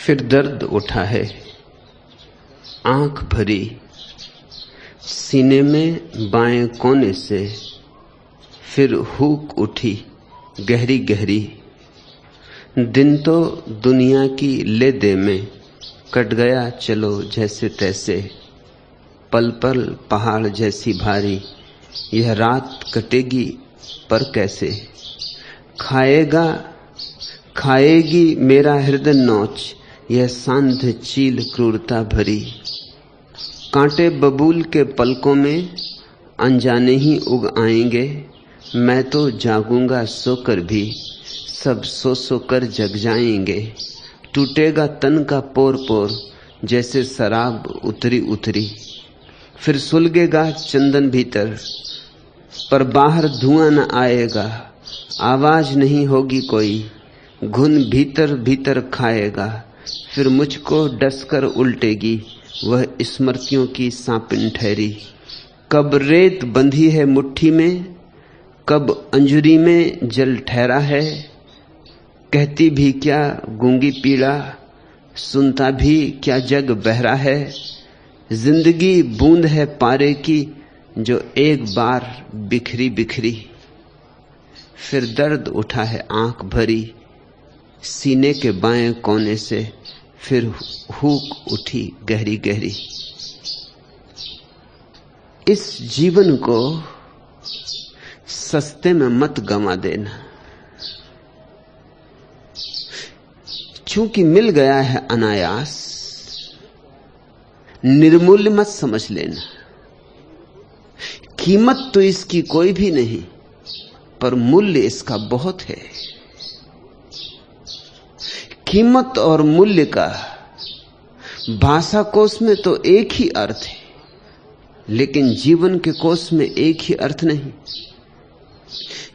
फिर दर्द उठा है, आंख भरी, सीने में बाएं कोने से। फिर हुक उठी गहरी गहरी। दिन तो दुनिया की ले दे में कट गया चलो जैसे तैसे। पल पल पहाड़ जैसी भारी, यह रात कटेगी पर कैसे। खाएगी मेरा हृदय नोच, यह सांध चील क्रूरता भरी। कांटे बबूल के पलकों में अनजाने ही उग आएंगे। मैं तो जागूंगा सोकर भी, सब सो सो कर जग जाएंगे। टूटेगा तन का पोर पोर, जैसे शराब उतरी उतरी। फिर सुलगेगा चंदन भीतर, पर बाहर धुआं न आएगा। आवाज नहीं होगी कोई, घुन भीतर भीतर खाएगा। फिर मुझको डसकर उल्टेगी वह स्मृतियों की सांपिन ठहरी। कब रेत बंधी है मुट्ठी में, कब अंजुरी में जल ठहरा है। कहती भी क्या गूंगी पीड़ा, सुनता भी क्या जग बहरा है। जिंदगी बूंद है पारे की, जो एक बार बिखरी बिखरी। फिर दर्द उठा है आंख भरी, सीने के बाएं कोने से। फिर हुक उठी गहरी गहरी। इस जीवन को सस्ते में मत गंवा देना, चूंकि मिल गया है अनायास। निर्मूल्य मत समझ लेना। कीमत तो इसकी कोई भी नहीं, पर मूल्य इसका बहुत है। कीमत और मूल्य का भाषा कोश में तो एक ही अर्थ है, लेकिन जीवन के कोश में एक ही अर्थ नहीं।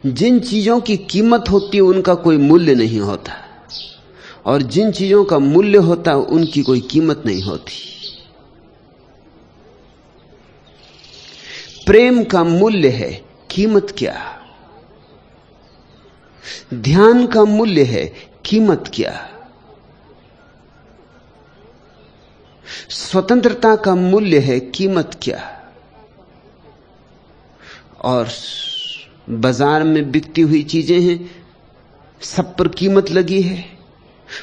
जिन चीजों की कीमत होती है उनका कोई मूल्य नहीं होता, और जिन चीजों का मूल्य होता है उनकी कोई कीमत नहीं होती। प्रेम का मूल्य है, कीमत क्या। ध्यान का मूल्य है, कीमत क्या। स्वतंत्रता का मूल्य है, कीमत क्या। और बाजार में बिकती हुई चीजें हैं, सब पर कीमत लगी है,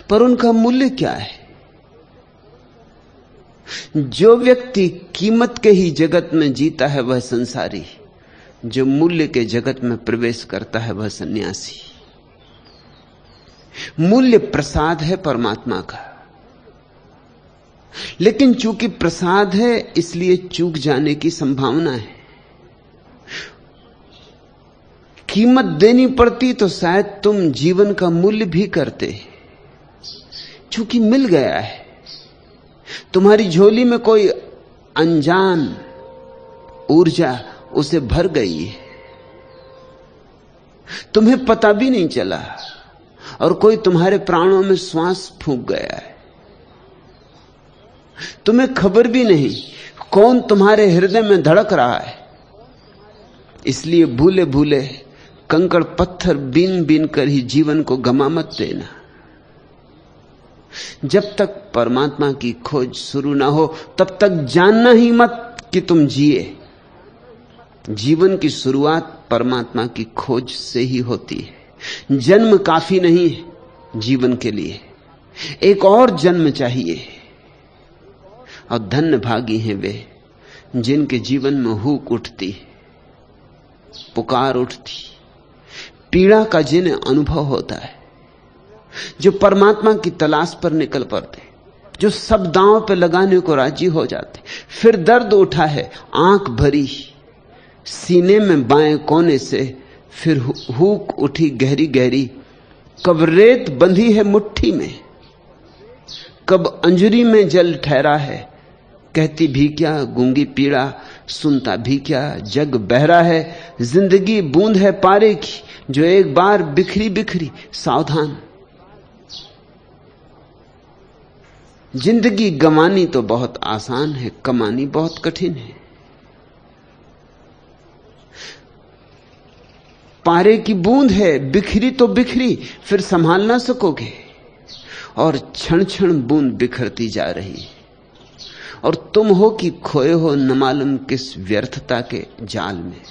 पर उनका मूल्य क्या है। जो व्यक्ति कीमत के ही जगत में जीता है वह संसारी, जो मूल्य के जगत में प्रवेश करता है वह सन्यासी। मूल्य प्रसाद है परमात्मा का, लेकिन चूंकि प्रसाद है इसलिए चूक जाने की संभावना है। कीमत देनी पड़ती तो शायद तुम जीवन का मूल्य भी करते। चूंकि मिल गया है, तुम्हारी झोली में कोई अनजान ऊर्जा उसे भर गई है, तुम्हें पता भी नहीं चला, और कोई तुम्हारे प्राणों में श्वास फूंक गया है। तुम्हें खबर भी नहीं कौन तुम्हारे हृदय में धड़क रहा है। इसलिए भूले भूले कंकड़ पत्थर बीन बीन कर ही जीवन को गमा मत देना। जब तक परमात्मा की खोज शुरू ना हो तब तक जानना ही मत कि तुम जिए। जीवन की शुरुआत परमात्मा की खोज से ही होती है। जन्म काफी नहीं है जीवन के लिए, एक और जन्म चाहिए। और धन्य भागी हैं वे जिनके जीवन में हुक उठती, पुकार उठती, पीड़ा का जिन्हें अनुभव होता है, जो परमात्मा की तलाश पर निकल पड़ते, जो सब दांव पे लगाने को राजी हो जाते। फिर दर्द उठा है आंख भरी, सीने में बाएं कोने से। फिर हुक उठी गहरी गहरी। कब रेत बंधी है मुट्ठी में, कब अंजुरी में जल ठहरा है। कहती भी क्या गूंगी पीड़ा, सुनता भी क्या जग बहरा है। जिंदगी बूंद है पारे की, जो एक बार बिखरी बिखरी। सावधान, जिंदगी गंवानी तो बहुत आसान है, कमानी बहुत कठिन है। पारे की बूंद है, बिखरी तो बिखरी, फिर संभाल ना सकोगे। और क्षण क्षण बूंद बिखरती जा रही है, और तुम हो कि खोए हो न मालूम किस व्यर्थता के जाल में।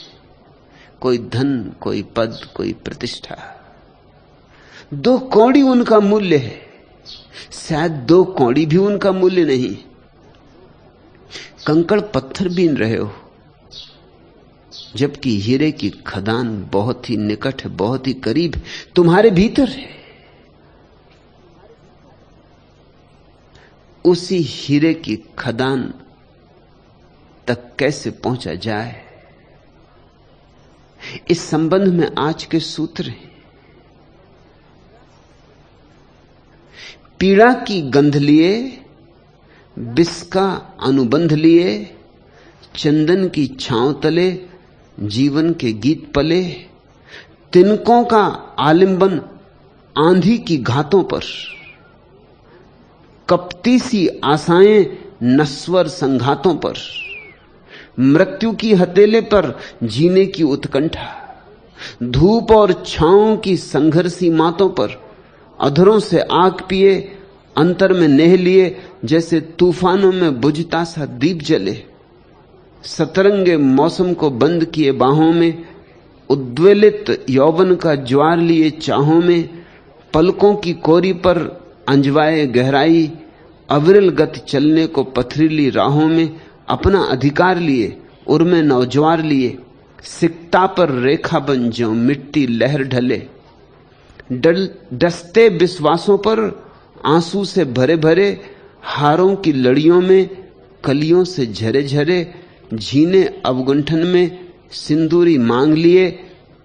कोई धन, कोई पद, कोई प्रतिष्ठा, 2 कौड़ी उनका मूल्य है, शायद 2 कौड़ी भी उनका मूल्य नहीं। कंकड़ पत्थर बीन रहे हो, जबकि हीरे की खदान बहुत ही निकट है, बहुत ही करीब तुम्हारे भीतर है। उसी हीरे की खदान तक कैसे पहुंचा जाए, इस संबंध में आज के सूत्र हैं। पीड़ा की गंध लिए, विष का अनुबंध लिए, चंदन की छांव तले जीवन के गीत पले, तिनकों का आलिंबन आंधी की घातों पर, कपटी सी आशाएं नश्वर संघातों पर, मृत्यु की हथेले पर जीने की उत्कंठा, धूप और छांव की संघर्षी मातों पर, अधरों से आग पिए, अंतर में नेह लिए, जैसे तूफानों में बुझता सा दीप जले, सतरंगे मौसम को बंद किए बाहों में, उद्वेलित यौवन का ज्वार लिए चाहों में, पलकों की कोरी पर अंजवाए गहराई, अविरल गति चलने को पथरीली राहों में, अपना अधिकार लिए, उर्मे नौजवार लिए, सिकता पर रेखा बन ज्यों मिट्टी लहर ढले, डसते विश्वासों पर आंसू से भरे भरे, हारों की लड़ियों में कलियों से झरे झरे, झीने अवगुंठन में सिंदूरी मांग लिए,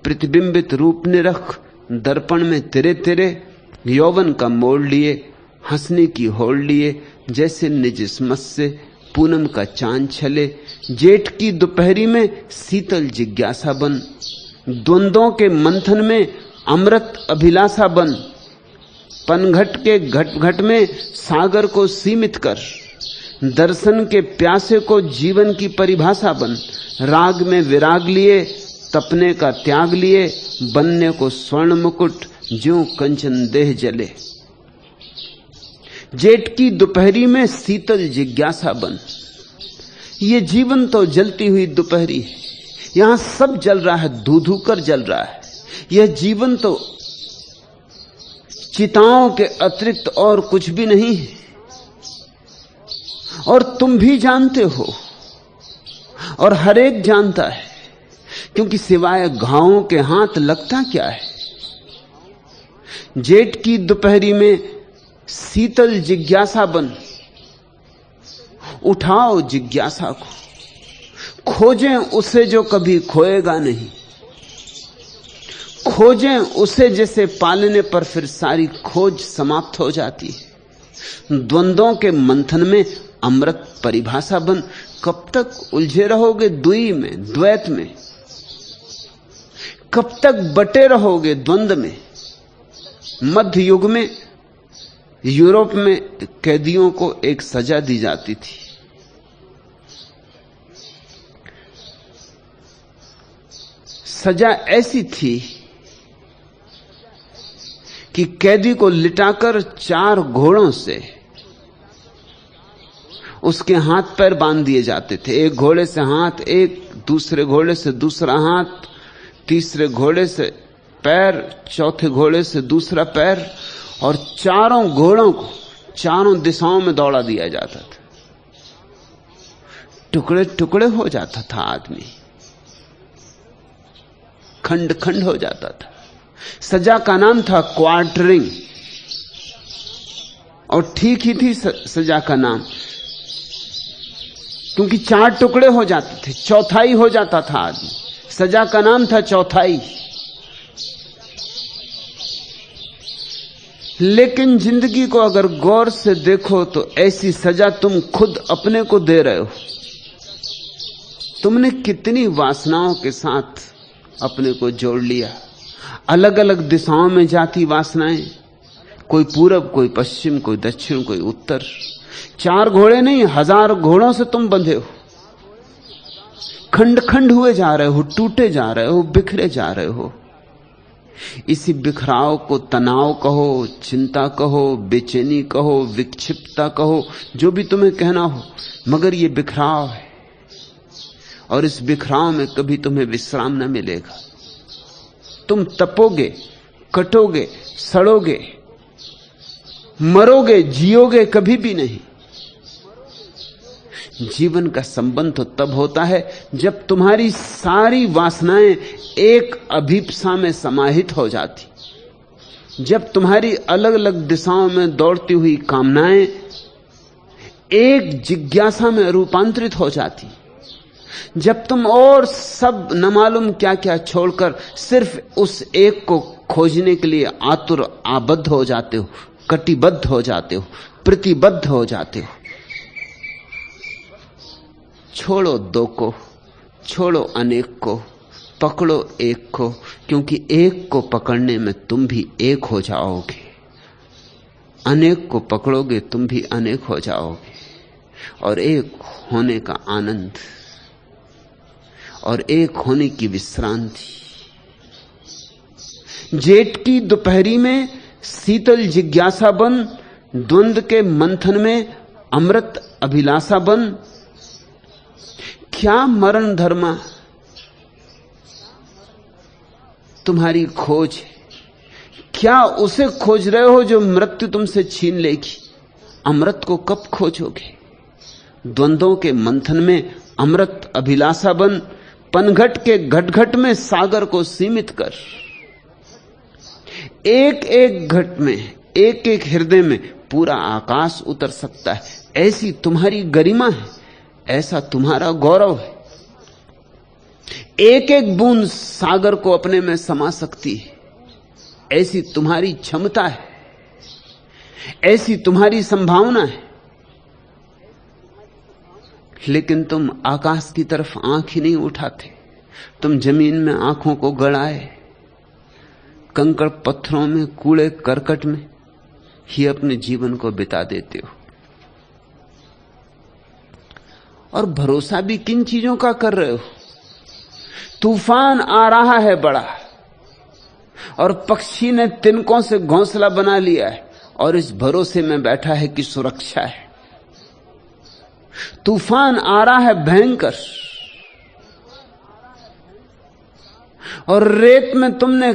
प्रतिबिंबित रूप ने रख दर्पण में तेरे तेरे, यौवन का मोड़ लिए, हंसने की होड़ लिए, जैसे निज स्मत से पूनम का चांद छले, जेठ की दोपहरी में शीतल जिज्ञासा बन, द्वंद्वों के मंथन में अमृत अभिलाषा बन, पनघट के घट घट में सागर को सीमित कर, दर्शन के प्यासे को जीवन की परिभाषा बन, राग में विराग लिए, तपने का त्याग लिए, बनने को स्वर्ण मुकुट ज्यों कंचन देह जले, जेठ की दोपहरी में शीतल जिज्ञासा बन। ये जीवन तो जलती हुई दोपहरी है, यहां सब जल रहा है, धू धू कर जल रहा है। यह जीवन तो चिताओं के अतिरिक्त और कुछ भी नहीं है, और तुम भी जानते हो, और हर एक जानता है, क्योंकि सिवाय घावों के हाथ लगता क्या है। जेठ की दोपहरी में शीतल जिज्ञासा बन, उठाओ जिज्ञासा को, खोजें उसे जो कभी खोएगा नहीं, खोजें उसे जैसे पालने पर फिर सारी खोज समाप्त हो जाती है। द्वंद्वों के मंथन में अमृत परिभाषा बन। कब तक उलझे रहोगे द्वि में, द्वैत में? कब तक बटे रहोगे द्वंद्व में? मध्य युग में यूरोप में कैदियों को एक सजा दी जाती थी, सजा ऐसी थी कि कैदी को लिटाकर 4 घोड़ों से उसके हाथ पैर बांध दिए जाते थे। एक घोड़े से हाथ एक, दूसरे घोड़े से दूसरा हाथ, तीसरे घोड़े से पैर, चौथे घोड़े से दूसरा पैर, और चारों घोड़ों को चारों दिशाओं में दौड़ा दिया जाता था। टुकड़े टुकड़े हो जाता था आदमी, खंड खंड हो जाता था। सजा का नाम था क्वार्टरिंग, और ठीक ही थी सजा का नाम, क्योंकि 4 टुकड़े हो जाते थे, चौथाई हो जाता था आदमी। सजा का नाम था चौथाई। लेकिन जिंदगी को अगर गौर से देखो तो ऐसी सजा तुम खुद अपने को दे रहे हो। तुमने कितनी वासनाओं के साथ अपने को जोड़ लिया, अलग अलग दिशाओं में जाती वासनाएं, कोई पूरब, कोई पश्चिम, कोई दक्षिण, कोई उत्तर। 4 घोड़े नहीं, 1000 घोड़ों से तुम बंधे हो, खंड खंड हुए जा रहे हो, टूटे जा रहे हो, बिखरे जा रहे हो। इसी बिखराव को तनाव कहो, चिंता कहो, बेचैनी कहो, विक्षिप्तता कहो, जो भी तुम्हें कहना हो, मगर ये बिखराव है और इस बिखराव में कभी तुम्हें विश्राम न मिलेगा। तुम तपोगे, कटोगे, सड़ोगे, मरोगे, जियोगे कभी भी नहीं। जीवन का संबंध तो तब होता है जब तुम्हारी सारी वासनाएं एक अभिप्सा में समाहित हो जाती, जब तुम्हारी अलग अलग दिशाओं में दौड़ती हुई कामनाएं एक जिज्ञासा में रूपांतरित हो जाती, जब तुम और सब न मालूम क्या क्या छोड़कर सिर्फ उस एक को खोजने के लिए आतुर आबद्ध हो जाते हो, कटिबद्ध हो जाते हो, प्रतिबद्ध हो जाते हो। छोड़ो दो को, छोड़ो अनेक को, पकड़ो एक को, क्योंकि एक को पकड़ने में तुम भी एक हो जाओगे। अनेक को पकड़ोगे तुम भी अनेक हो जाओगे। और एक होने का आनंद और एक होने की विश्रांति। जेठ की दोपहरी में शीतल जिज्ञासा बन, द्वंद्व के मंथन में अमृत अभिलाषा बन। क्या मरण धर्मा तुम्हारी खोज है? क्या उसे खोज रहे हो जो मृत्यु तुमसे छीन लेगी? अमृत को कब खोजोगे? द्वंद्वों के मंथन में अमृत अभिलाषा बन, पनघट के घट-घट में सागर को सीमित कर। एक एक घट में, एक एक हृदय में पूरा आकाश उतर सकता है। ऐसी तुम्हारी गरिमा है, ऐसा तुम्हारा गौरव है। एक एक बूंद सागर को अपने में समा सकती है, ऐसी तुम्हारी क्षमता है, ऐसी तुम्हारी संभावना है। लेकिन तुम आकाश की तरफ आंख ही नहीं उठाते। तुम जमीन में आंखों को गड़ाए, कंकड़ पत्थरों में, कूड़े करकट में ही अपने जीवन को बिता देते हो। और भरोसा भी किन चीजों का कर रहे हो? तूफान आ रहा है बड़ा, और पक्षी ने तिनकों से घोंसला बना लिया है और इस भरोसे में बैठा है कि सुरक्षा है। तूफान आ रहा है भयंकर, और रेत में तुमने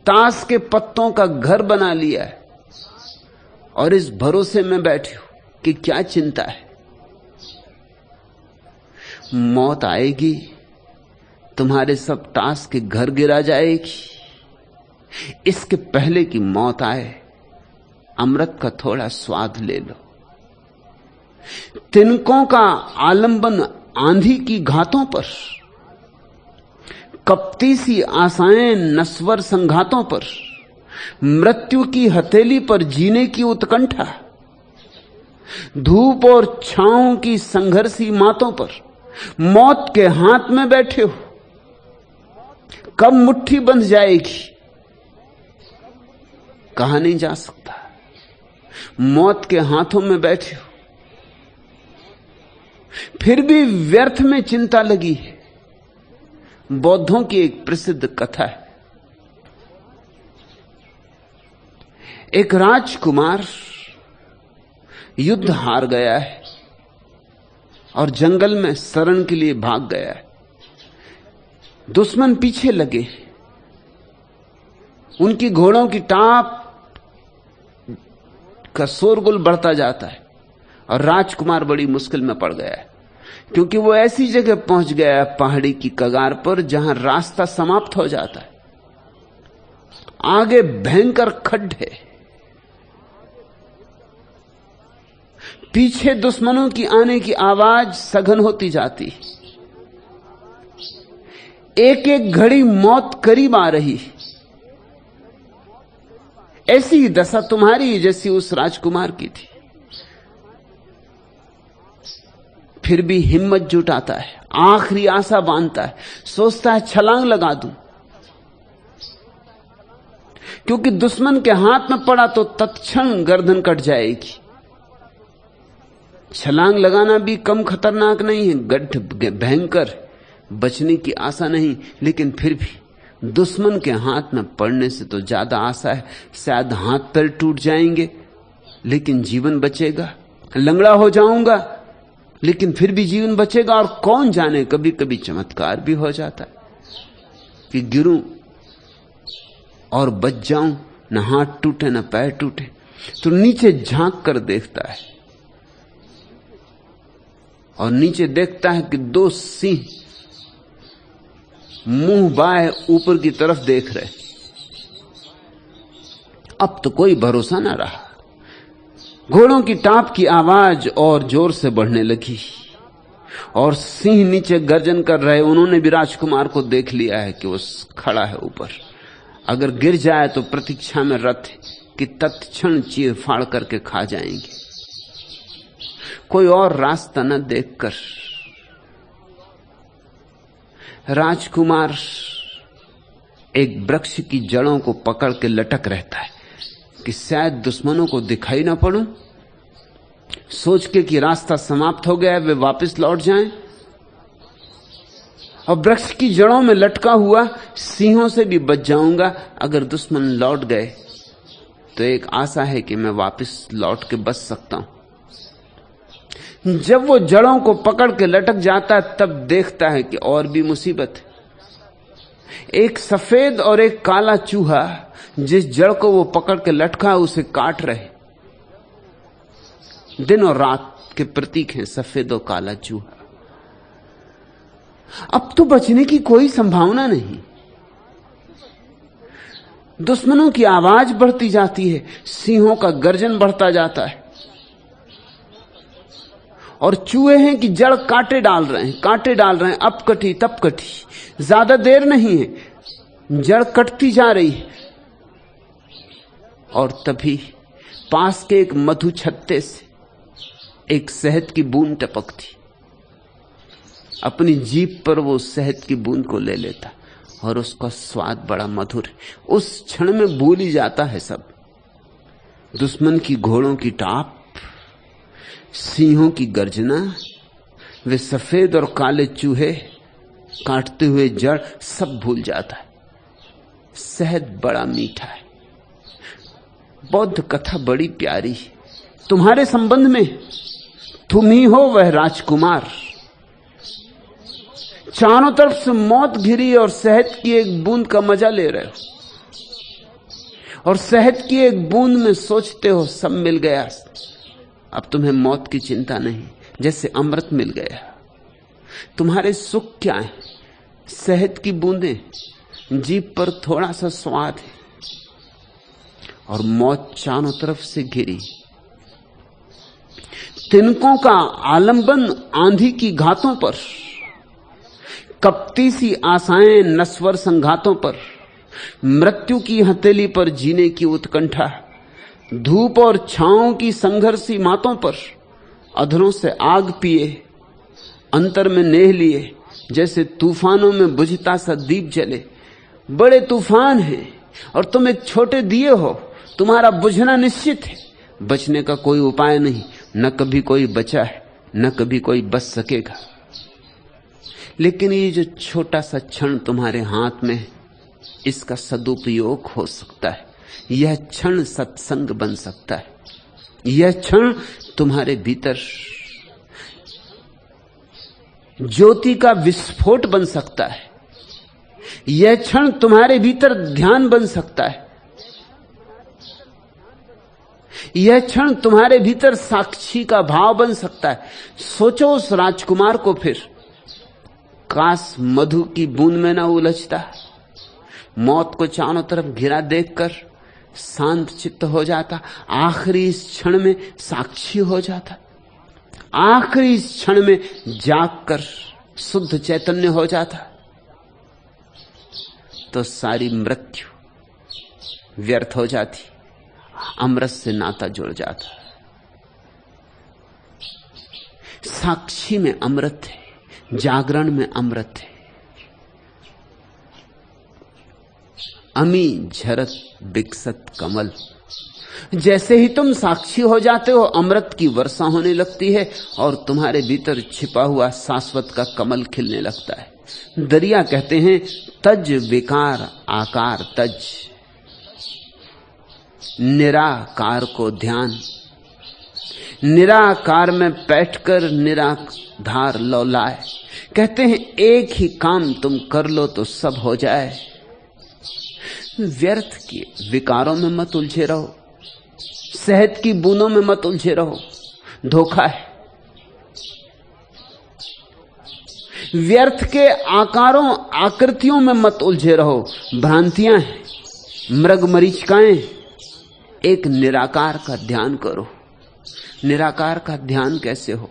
ताश के पत्तों का घर बना लिया है और इस भरोसे में बैठे हो कि क्या चिंता है। मौत आएगी, तुम्हारे सब ताश के घर गिरा जाएगी। इसके पहले कि मौत आए, अमृत का थोड़ा स्वाद ले लो। तिनकों का आलंबन आंधी की घातों पर, कपटी सी आशाएं नस्वर संघातों पर, मृत्यु की हथेली पर जीने की उत्कंठा, धूप और छांव की संघर्षी मातों पर, मौत के हाथ में बैठे हो। कब मुट्ठी बंध जाएगी कहा नहीं जा सकता। मौत के हाथों में बैठे हो, फिर भी व्यर्थ में चिंता लगी है। बौद्धों की एक प्रसिद्ध कथा है। एक राजकुमार युद्ध हार गया है और जंगल में शरण के लिए भाग गया है। दुश्मन पीछे लगे, उनकी घोड़ों की टाप का शोरगुल बढ़ता जाता है और राजकुमार बड़ी मुश्किल में पड़ गया है, क्योंकि वो ऐसी जगह पहुंच गया है पहाड़ी की कगार पर जहां रास्ता समाप्त हो जाता है। आगे भयंकर खड्डे, पीछे दुश्मनों की आने की आवाज सघन होती जाती। एक एक घड़ी मौत करीब आ रही। ऐसी ही दशा तुम्हारी जैसी उस राजकुमार की थी। फिर भी हिम्मत जुटाता है, आखिरी आशा बांधता है, सोचता है छलांग लगा दूं, क्योंकि दुश्मन के हाथ में पड़ा तो तत्क्षण गर्दन कट जाएगी। छलांग लगाना भी कम खतरनाक नहीं है, गड्ढ भयंकर, बचने की आशा नहीं, लेकिन फिर भी दुश्मन के हाथ में पड़ने से तो ज्यादा आशा है, शायद हाथ पैर टूट जाएंगे लेकिन जीवन बचेगा, लंगड़ा हो जाऊंगा लेकिन फिर भी जीवन बचेगा, और कौन जाने कभी कभी चमत्कार भी हो जाता है कि गिरूं और बच जाऊं, न हाथ टूटे न पैर टूटे। तो नीचे झांक कर देखता है और नीचे देखता है कि दो सिंह मुंह बाएं ऊपर की तरफ देख रहे। अब तो कोई भरोसा ना रहा। घोड़ों की टाप की आवाज और जोर से बढ़ने लगी और सिंह नीचे गर्जन कर रहे। उन्होंने भी राजकुमार को देख लिया है कि वो खड़ा है ऊपर, अगर गिर जाए तो प्रतीक्षा में रथ कि तत्क्षण चीर फाड़ करके खा जाएंगे। कोई और रास्ता न देखकर राजकुमार एक वृक्ष की जड़ों को पकड़ के लटक रहता है कि शायद दुश्मनों को दिखाई ना पड़ूं, सोच के कि रास्ता समाप्त हो गया, वे वापस लौट जाएं। और वृक्ष की जड़ों में लटका हुआ सिंहों से भी बच जाऊंगा, अगर दुश्मन लौट गए तो एक आशा है कि मैं वापस लौट के बच सकता हूं। जब वो जड़ों को पकड़ के लटक जाता है तब देखता है कि और भी मुसीबत है। एक सफेद और एक काला चूहा जिस जड़ को वो पकड़ के लटका उसे काट रहे। दिन और रात के प्रतीक हैं सफेद और काला चूहा। अब तो बचने की कोई संभावना नहीं। दुश्मनों की आवाज बढ़ती जाती है, सिंहों का गर्जन बढ़ता जाता है और चूहे हैं कि जड़ कांटे डाल रहे हैं, अब कटी तब कटी, ज्यादा देर नहीं है, जड़ कटती जा रही है। और तभी पास के एक मधु छत्ते से एक शहद की बूंद टपकती। अपनी जीभ पर वो शहद की बूंद को ले लेता और उसका स्वाद बड़ा मधुर है। उस क्षण में भूल ही जाता है सब, दुश्मन की घोड़ों की टाप, सिंहों की गर्जना, वे सफेद और काले चूहे, काटते हुए जड़, सब भूल जाता है। शहद बड़ा मीठा है। बौद्ध कथा बड़ी प्यारी है। तुम्हारे संबंध में तुम ही हो वह राजकुमार। चारों तरफ से मौत घिरी और शहद की एक बूंद का मजा ले रहे हो, और शहद की एक बूंद में सोचते हो सब मिल गया, अब तुम्हें मौत की चिंता नहीं, जैसे अमृत मिल गया। तुम्हारे सुख क्या है? शहद की बूंदें, जीभ पर थोड़ा सा स्वाद है, और मौत चारों तरफ से घिरी। तिनकों का आलंबन आंधी की घातों पर, कपटी सी आशाएं नस्वर संघातों पर, मृत्यु की हथेली पर जीने की उत्कंठा, धूप और छांव की संघर्षी मातों पर, अधरों से आग पिए, अंतर में नेह लिए, जैसे तूफानों में बुझता सा दीप जले। बड़े तूफान हैं और तुम एक छोटे दिए हो, तुम्हारा बुझना निश्चित है, बचने का कोई उपाय नहीं, न कभी कोई बचा है, न कभी कोई बच सकेगा। लेकिन ये जो छोटा सा क्षण तुम्हारे हाथ में है, इसका सदुपयोग हो सकता है। यह क्षण सत्संग बन सकता है। यह क्षण तुम्हारे भीतर ज्योति का विस्फोट बन सकता है। यह क्षण तुम्हारे भीतर ध्यान बन सकता है। यह क्षण तुम्हारे भीतर साक्षी का भाव बन सकता है। सोचो उस राजकुमार को फिर, काश मधु की बूंद में ना उलझता, मौत को चारों तरफ घिरा देखकर शांत चित्त हो जाता, आखिरी इस क्षण में साक्षी हो जाता, आखिरी इस क्षण में जागकर शुद्ध चैतन्य हो जाता, तो सारी मृत्यु व्यर्थ हो जाती, अमृत से नाता जुड़ जाता। साक्षी में अमृत है, जागरण में अमृत है। अमी झरत बिकसत कमल, जैसे ही तुम साक्षी हो जाते हो, अमृत की वर्षा होने लगती है और तुम्हारे भीतर छिपा हुआ शाश्वत का कमल खिलने लगता है। दरिया कहते हैं तज विकार आकार तज, निराकार को ध्यान। निराकार में बैठकर निराधार लौलाए। कहते हैं एक ही काम तुम कर लो तो सब हो जाए। व्यर्थ के विकारों में मत उलझे रहो, शहद की बूंदों में मत उलझे रहो, धोखा है। व्यर्थ के आकारों आकृतियों में मत उलझे रहो, भ्रांतियां हैं, मृग मरीचिकाएं। एक निराकार का ध्यान करो। निराकार का ध्यान कैसे हो?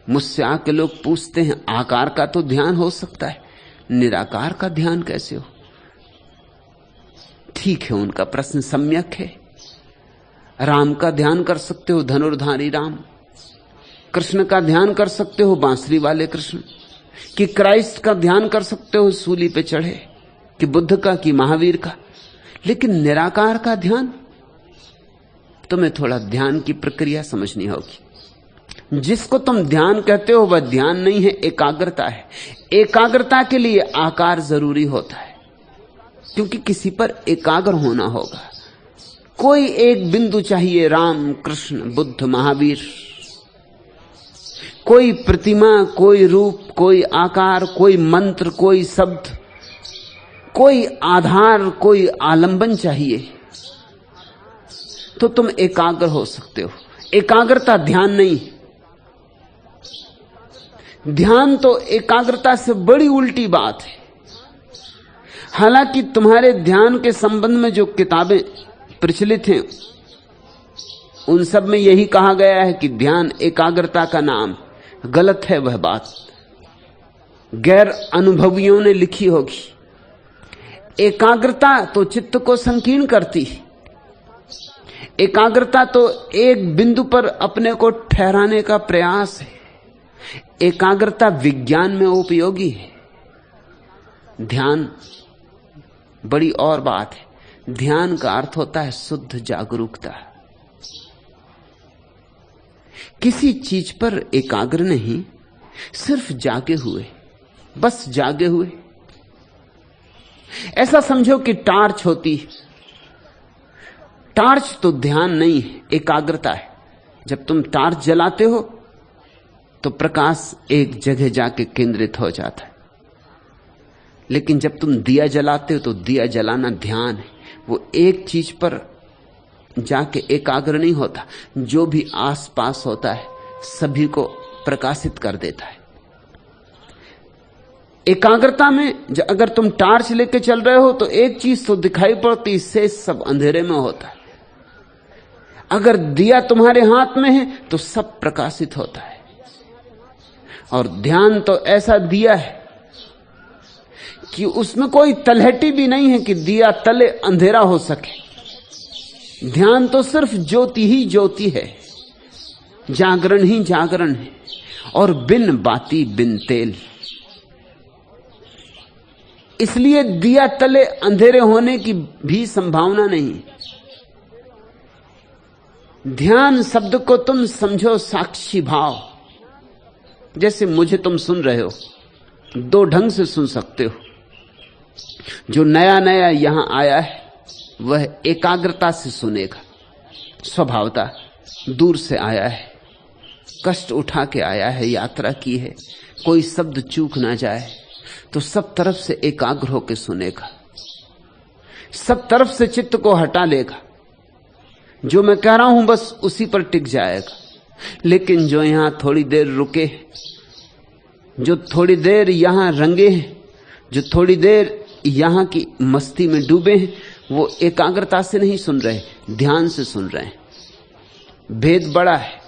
मुझसे आके लोग पूछते हैं आकार का तो ध्यान हो सकता है, निराकार का ध्यान कैसे हो? ठीक है, उनका प्रश्न सम्यक है। राम का ध्यान कर सकते हो, धनुर्धारी राम। कृष्ण का ध्यान कर सकते हो, बांसुरी वाले कृष्ण। कि क्राइस्ट का ध्यान कर सकते हो, सूली पे चढ़े। कि बुद्ध का, कि महावीर का। लेकिन निराकार का ध्यान, तुम्हें थोड़ा ध्यान की प्रक्रिया समझनी होगी। जिसको तुम ध्यान कहते हो वह ध्यान नहीं है, एकाग्रता है। एकाग्रता के लिए आकार जरूरी होता है, क्योंकि किसी पर एकाग्र होना होगा। कोई एक बिंदु चाहिए, राम, कृष्ण, बुद्ध, महावीर। कोई प्रतिमा, कोई रूप, कोई आकार, कोई मंत्र, कोई शब्द, कोई आधार, कोई आलंबन चाहिए, तो तुम एकाग्र हो सकते हो। एकाग्रता ध्यान नहीं। ध्यान तो एकाग्रता से बड़ी उल्टी बात है। हालांकि तुम्हारे ध्यान के संबंध में जो किताबें प्रचलित हैं उन सब में यही कहा गया है कि ध्यान एकाग्रता का नाम। गलत है वह बात, गैर अनुभवियों ने लिखी होगी। एकाग्रता तो चित्त को संकीर्ण करती है। एकाग्रता तो एक बिंदु पर अपने को ठहराने का प्रयास है। एकाग्रता विज्ञान में उपयोगी है। ध्यान बड़ी और बात है। ध्यान का अर्थ होता है शुद्ध जागरूकता। किसी चीज पर एकाग्र नहीं, सिर्फ जागे हुए, बस जागे हुए। ऐसा समझो कि टार्च होती। टार्च तो ध्यान नहीं है, एकाग्रता है। जब तुम टार्च जलाते हो तो प्रकाश एक जगह जाके केंद्रित हो जाता है, लेकिन जब तुम दिया जलाते हो तो दिया जलाना ध्यान है। वो एक चीज पर जाके एकाग्र नहीं होता, जो भी आसपास होता है सभी को प्रकाशित कर देता है। एकाग्रता में अगर तुम टार्च लेके चल रहे हो तो एक चीज तो दिखाई पड़ती, इससे सब अंधेरे में होता है। अगर दिया तुम्हारे हाथ में है तो सब प्रकाशित होता है। और ध्यान तो ऐसा दिया है कि उसमें कोई तलहटी भी नहीं है कि दिया तले अंधेरा हो सके। ध्यान तो सिर्फ ज्योति ही ज्योति है, जागरण ही जागरण है, और बिन बाती बिन तेल। इसलिए दिया तले अंधेरे होने की भी संभावना नहीं। ध्यान शब्द को तुम समझो साक्षी भाव। जैसे मुझे तुम सुन रहे हो, दो ढंग से सुन सकते हो। जो नया नया यहां आया है वह एकाग्रता से सुनेगा, स्वभावता। दूर से आया है, कष्ट उठा के आया है, यात्रा की है, कोई शब्द चूक ना जाए तो सब तरफ से एकाग्र होकर सुनेगा, सब तरफ से चित्त को हटा लेगा। जो मैं कह रहा हूं बस उसी पर टिक जाएगा। लेकिन जो यहां थोड़ी देर रुके, जो थोड़ी देर यहां रंगे हैं, जो थोड़ी देर यहां की मस्ती में डूबे हैं, वो एकाग्रता से नहीं सुन रहे, ध्यान से सुन रहे हैं। भेद बड़ा है।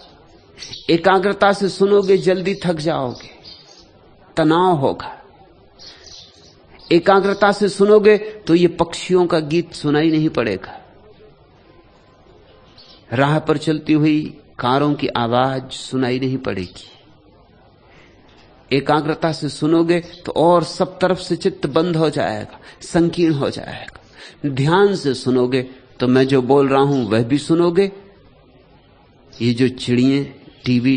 एकाग्रता से सुनोगे जल्दी थक जाओगे, तनाव होगा। एकाग्रता से सुनोगे तो ये पक्षियों का गीत सुनाई नहीं पड़ेगा, राह पर चलती हुई कारों की आवाज सुनाई नहीं पड़ेगी। एकाग्रता से सुनोगे तो और सब तरफ से चित्त बंद हो जाएगा, संकीर्ण हो जाएगा। ध्यान से सुनोगे तो मैं जो बोल रहा हूं वह भी सुनोगे, ये जो चिड़ियां टीवी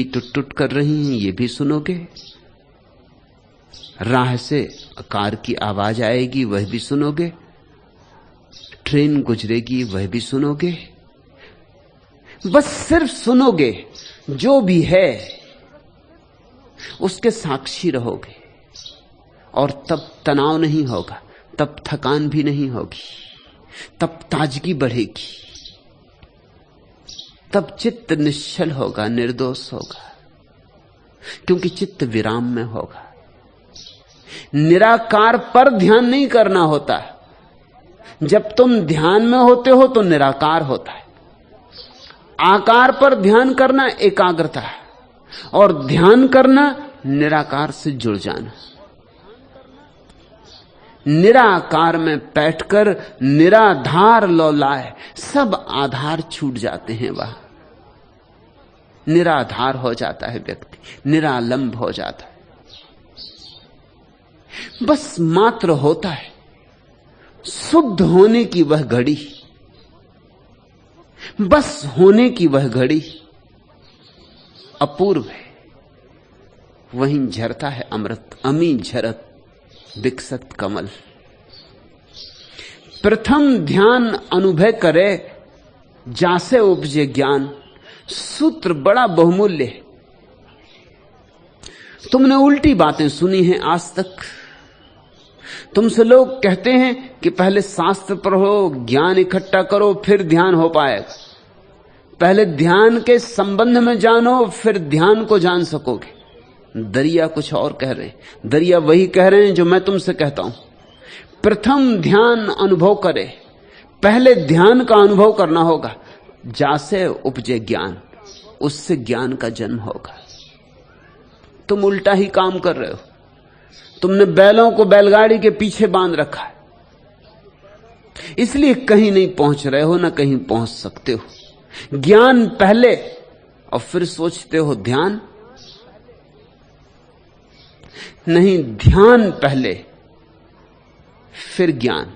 टुट टुट कर रही हैं, ये भी सुनोगे। राह से कार की आवाज आएगी, वह भी सुनोगे। ट्रेन गुजरेगी, वह भी सुनोगे। बस सिर्फ सुनोगे। जो भी है उसके साक्षी रहोगे, और तब तनाव नहीं होगा, तब थकान भी नहीं होगी, तब ताजगी बढ़ेगी, तब चित्त निश्चल होगा, निर्दोष होगा, क्योंकि चित्त विराम में होगा। निराकार पर ध्यान नहीं करना होता। जब तुम ध्यान में होते हो तो निराकार होता है। आकार पर ध्यान करना एकाग्रता है, और ध्यान करना निराकार से जुड़ जाना। निराकार में बैठकर निराधार लौलाए, सब आधार छूट जाते हैं। वहां निराधार हो जाता है व्यक्ति, निरालंब हो जाता है। बस मात्र होता है। शुद्ध होने की वह घड़ी, बस होने की वह घड़ी अपूर्व है। वहीं झरता है अमृत, अमी झरत विकसत कमल। प्रथम ध्यान अनुभव करे, जासे उपजे ज्ञान। सूत्र बड़ा बहुमूल्य है। तुमने उल्टी बातें सुनी हैं आज तक। तुमसे लोग कहते हैं कि पहले शास्त्र पढ़ो, ज्ञान इकट्ठा करो, फिर ध्यान हो पाएगा। पहले ध्यान के संबंध में जानो, फिर ध्यान को जान सकोगे। दरिया कुछ और कह रहे हैं। दरिया वही कह रहे हैं जो मैं तुमसे कहता हूं। प्रथम ध्यान अनुभव करे, पहले ध्यान का अनुभव करना होगा। जासे उपजे ज्ञान, उससे ज्ञान का जन्म होगा। तुम उल्टा ही काम कर रहे हो। तुमने बैलों को बैलगाड़ी के पीछे बांध रखा है, इसलिए कहीं नहीं पहुंच रहे हो, ना कहीं पहुंच सकते हो। ज्ञान पहले और फिर सोचते हो ध्यान। नहीं, ध्यान पहले फिर ज्ञान।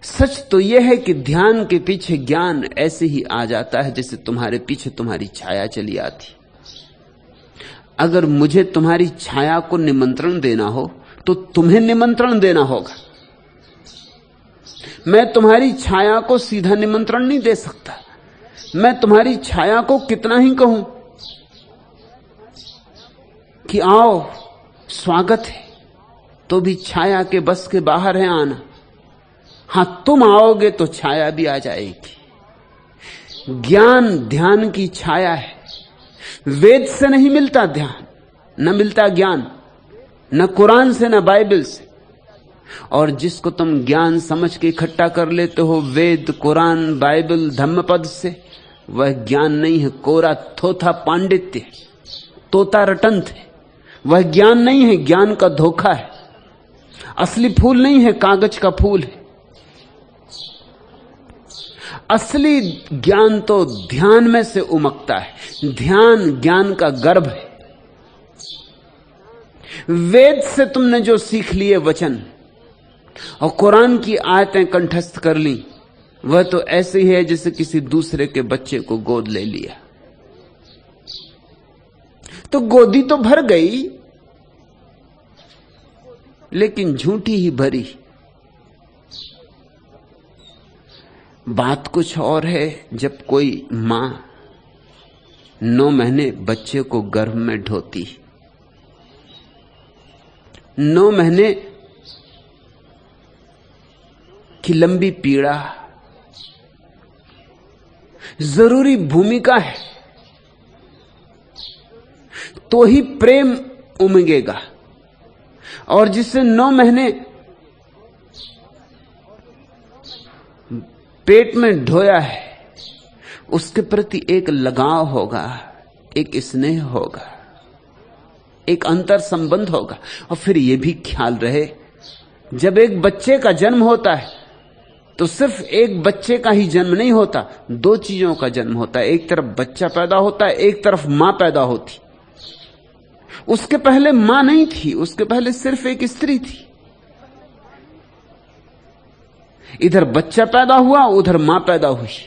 सच तो यह है कि ध्यान के पीछे ज्ञान ऐसे ही आ जाता है जैसे तुम्हारे पीछे तुम्हारी छाया चली आती। अगर मुझे तुम्हारी छाया को निमंत्रण देना हो तो तुम्हें निमंत्रण देना होगा। मैं तुम्हारी छाया को सीधा निमंत्रण नहीं दे सकता। मैं तुम्हारी छाया को कितना ही कहूं कि आओ, स्वागत है, तो भी छाया के बस के बाहर है आना। हां, तुम आओगे तो छाया भी आ जाएगी। ज्ञान ध्यान की छाया है। वेद से नहीं मिलता ध्यान, न मिलता ज्ञान, न कुरान से, न बाइबल से। और जिसको तुम ज्ञान समझ के इकट्ठा कर लेते हो वेद, कुरान, बाइबल, धम्मपद से, वह ज्ञान नहीं है, कोरा थोथा पांडित्य, तोता रटंत है। वह ज्ञान नहीं है, ज्ञान का धोखा है। असली फूल नहीं है, कागज का फूल है। असली ज्ञान तो ध्यान में से उमकता है। ध्यान ज्ञान का गर्भ है। वेद से तुमने जो सीख लिए वचन और कुरान की आयतें कंठस्थ कर ली, वह तो ऐसे ही है जैसे किसी दूसरे के बच्चे को गोद ले लिया। तो गोदी तो भर गई, लेकिन झूठी ही भरी। बात कुछ और है जब कोई मां 9 महीने बच्चे को गर्भ में ढोती। 9 महीने की लंबी पीड़ा जरूरी भूमिका है, तो ही प्रेम उमगेगा। और जिससे 9 महीने पेट में ढोया है, उसके प्रति एक लगाव होगा, एक स्नेह होगा, एक अंतर संबंध होगा। और फिर यह भी ख्याल रहे, जब एक बच्चे का जन्म होता है तो सिर्फ एक बच्चे का ही जन्म नहीं होता, 2 चीजों का जन्म होता है। एक तरफ बच्चा पैदा होता है, एक तरफ मां पैदा होती। उसके पहले मां नहीं थी, उसके पहले सिर्फ एक स्त्री थी। इधर बच्चा पैदा हुआ, उधर मां पैदा हुई।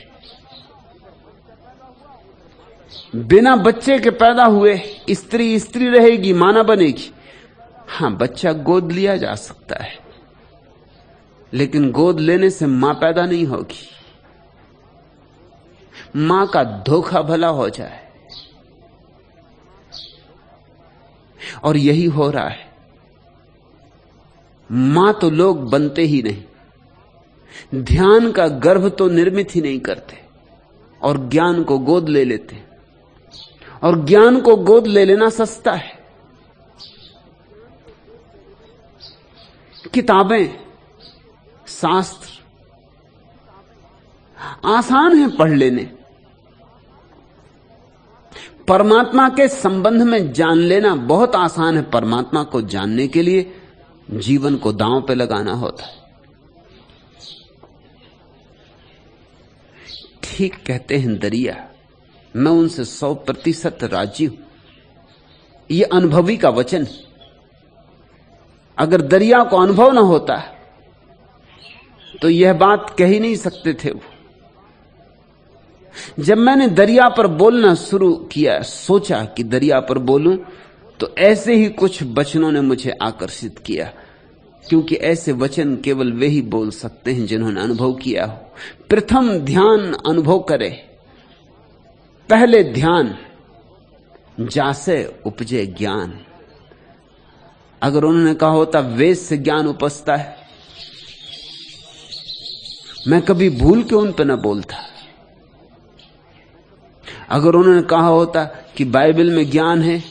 बिना बच्चे के पैदा हुए स्त्री स्त्री रहेगी, मां ना बनेगी। हां, बच्चा गोद लिया जा सकता है, लेकिन गोद लेने से मां पैदा नहीं होगी। मां का धोखा भला हो जाए, और यही हो रहा है। मां तो लोग बनते ही नहीं, ध्यान का गर्भ तो निर्मित ही नहीं करते, और ज्ञान को गोद ले लेते। और ज्ञान को गोद ले लेना सस्ता है। किताबें, शास्त्र आसान है पढ़ लेने, परमात्मा के संबंध में जान लेना बहुत आसान है। परमात्मा को जानने के लिए जीवन को दांव पे लगाना होता है। ठीक कहते हैं दरिया, मैं उनसे 100% राजी हूं। यह अनुभवी का वचन। अगर दरिया को अनुभव ना होता तो यह बात कह ही नहीं सकते थे वो। जब मैंने दरिया पर बोलना शुरू किया, सोचा कि दरिया पर बोलूं, तो ऐसे ही कुछ वचनों ने मुझे आकर्षित किया, क्योंकि ऐसे वचन केवल वे ही बोल सकते हैं जिन्होंने अनुभव किया हो। प्रथम ध्यान अनुभव करे, पहले ध्यान जासे उपजे ज्ञान। अगर उन्होंने कहा होता वेद से ज्ञान उपजता है, मैं कभी भूल के उन पर न बोलता। अगर उन्होंने कहा होता कि बाइबल में ज्ञान है,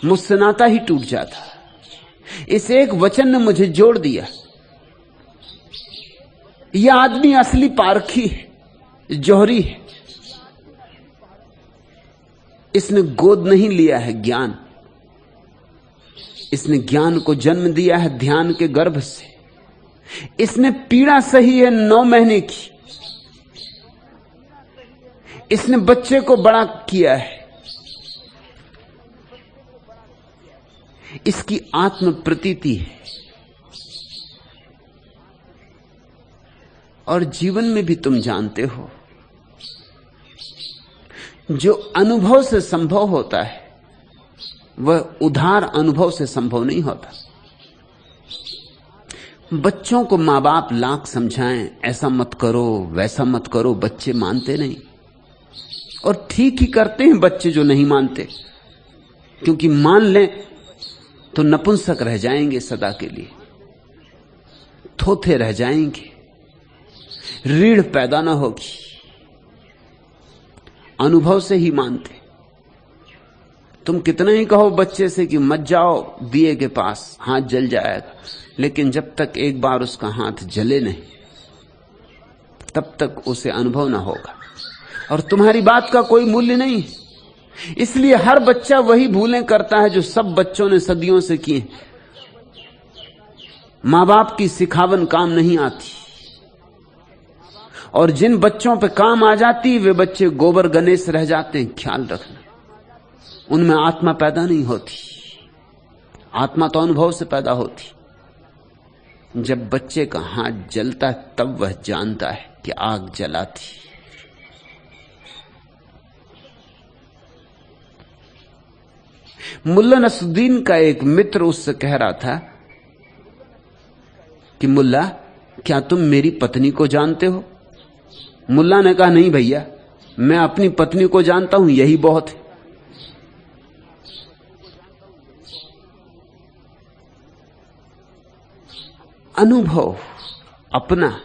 मुझसे नाता ही टूट जाता। इस एक वचन ने मुझे जोड़ दिया। यह आदमी असली पारखी है, जौहरी है। इसने गोद नहीं लिया है ज्ञान, इसने ज्ञान को जन्म दिया है ध्यान के गर्भ से। इसने पीड़ा सही है 9 महीने की। इसने बच्चे को बड़ा किया है। इसकी आत्म प्रतीति है। और जीवन में भी तुम जानते हो, जो अनुभव से संभव होता है वह उधार अनुभव से संभव नहीं होता। बच्चों को मां बाप लाख समझाएं, ऐसा मत करो वैसा मत करो, बच्चे मानते नहीं। और ठीक ही करते हैं बच्चे जो नहीं मानते, क्योंकि मान लें तो नपुंसक रह जाएंगे सदा के लिए, थोथे रह जाएंगे, रीढ़ पैदा ना होगी। अनुभव से ही मानते। तुम कितना ही कहो बच्चे से कि मत जाओ दिए के पास, हाथ जल जाएगा, लेकिन जब तक एक बार उसका हाथ जले नहीं, तब तक उसे अनुभव ना होगा। और तुम्हारी बात का कोई मूल्य नहीं। इसलिए हर बच्चा वही भूलें करता है जो सब बच्चों ने सदियों से की। मां बाप की सिखावन काम नहीं आती, और जिन बच्चों पे काम आ जाती वे बच्चे गोबर गणेश रह जाते हैं। ख्याल रखना, उनमें आत्मा पैदा नहीं होती। आत्मा तो अनुभव से पैदा होती। जब बच्चे का हाथ जलता है तब वह जानता है कि आग जलाती। मुल्ला नसरुद्दीन का एक मित्र उससे कह रहा था कि मुल्ला, क्या तुम मेरी पत्नी को जानते हो? मुल्ला ने कहा, नहीं भैया, मैं अपनी पत्नी को जानता हूं, यही बहुत है। अनुभव अपना,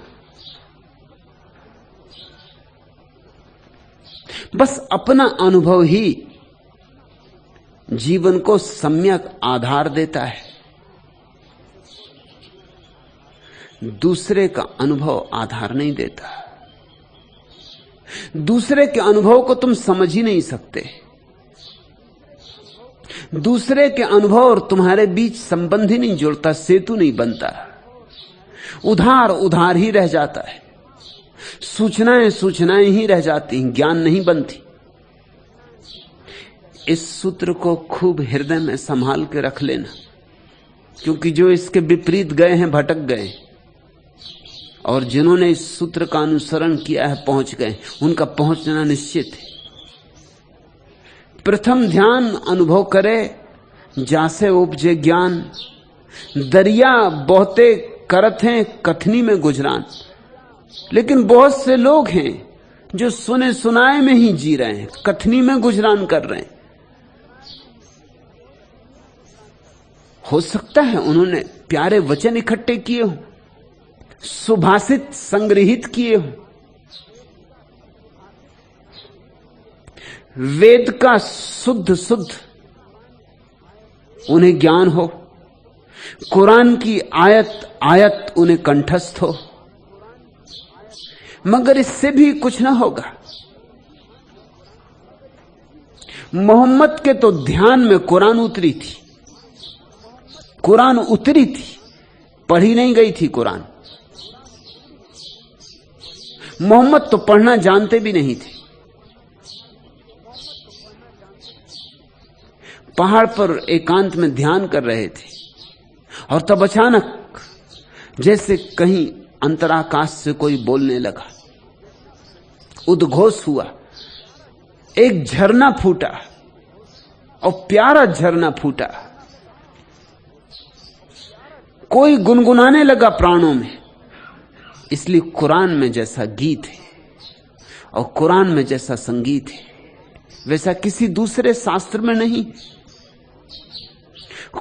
बस अपना अनुभव ही जीवन को सम्यक आधार देता है। दूसरे का अनुभव आधार नहीं देता। दूसरे के अनुभव को तुम समझ ही नहीं सकते। दूसरे के अनुभव और तुम्हारे बीच संबंध ही नहीं जुड़ता, सेतु नहीं बनता, उधार उधार ही रह जाता है। सूचनाएं सूचनाएं ही रह जाती हैं, ज्ञान नहीं बनती। इस सूत्र को खूब हृदय में संभाल के रख लेना, क्योंकि जो इसके विपरीत गए हैं भटक गए, और जिन्होंने इस सूत्र का अनुसरण किया है पहुंच गए। उनका पहुंचना निश्चित है। प्रथम ध्यान अनुभव करे जासे उपजे ज्ञान। दरिया बहुते करत हैं कथनी में गुजरान। लेकिन बहुत से लोग हैं जो सुने सुनाए में ही जी रहे हैं, कथनी में गुजरान कर रहे हैं। हो सकता है उन्होंने प्यारे वचन इकट्ठे किए हों, सुभाषित संग्रहित किए हों, वेद का शुद्ध शुद्ध उन्हें ज्ञान हो, कुरान की आयत आयत उन्हें कंठस्थ हो, मगर इससे भी कुछ ना होगा। मोहम्मद के तो ध्यान में कुरान उतरी थी, कुरान उतरी थी, पढ़ी नहीं गई थी कुरान। मोहम्मद तो पढ़ना जानते भी नहीं थे। पहाड़ पर एकांत में ध्यान कर रहे थे और तब अचानक जैसे कहीं अंतराकाश से कोई बोलने लगा, उद्घोष हुआ, एक झरना फूटा और प्यारा झरना फूटा। कोई गुनगुनाने लगा प्राणों में। इसलिए कुरान में जैसा गीत है और कुरान में जैसा संगीत है वैसा किसी दूसरे शास्त्र में नहीं।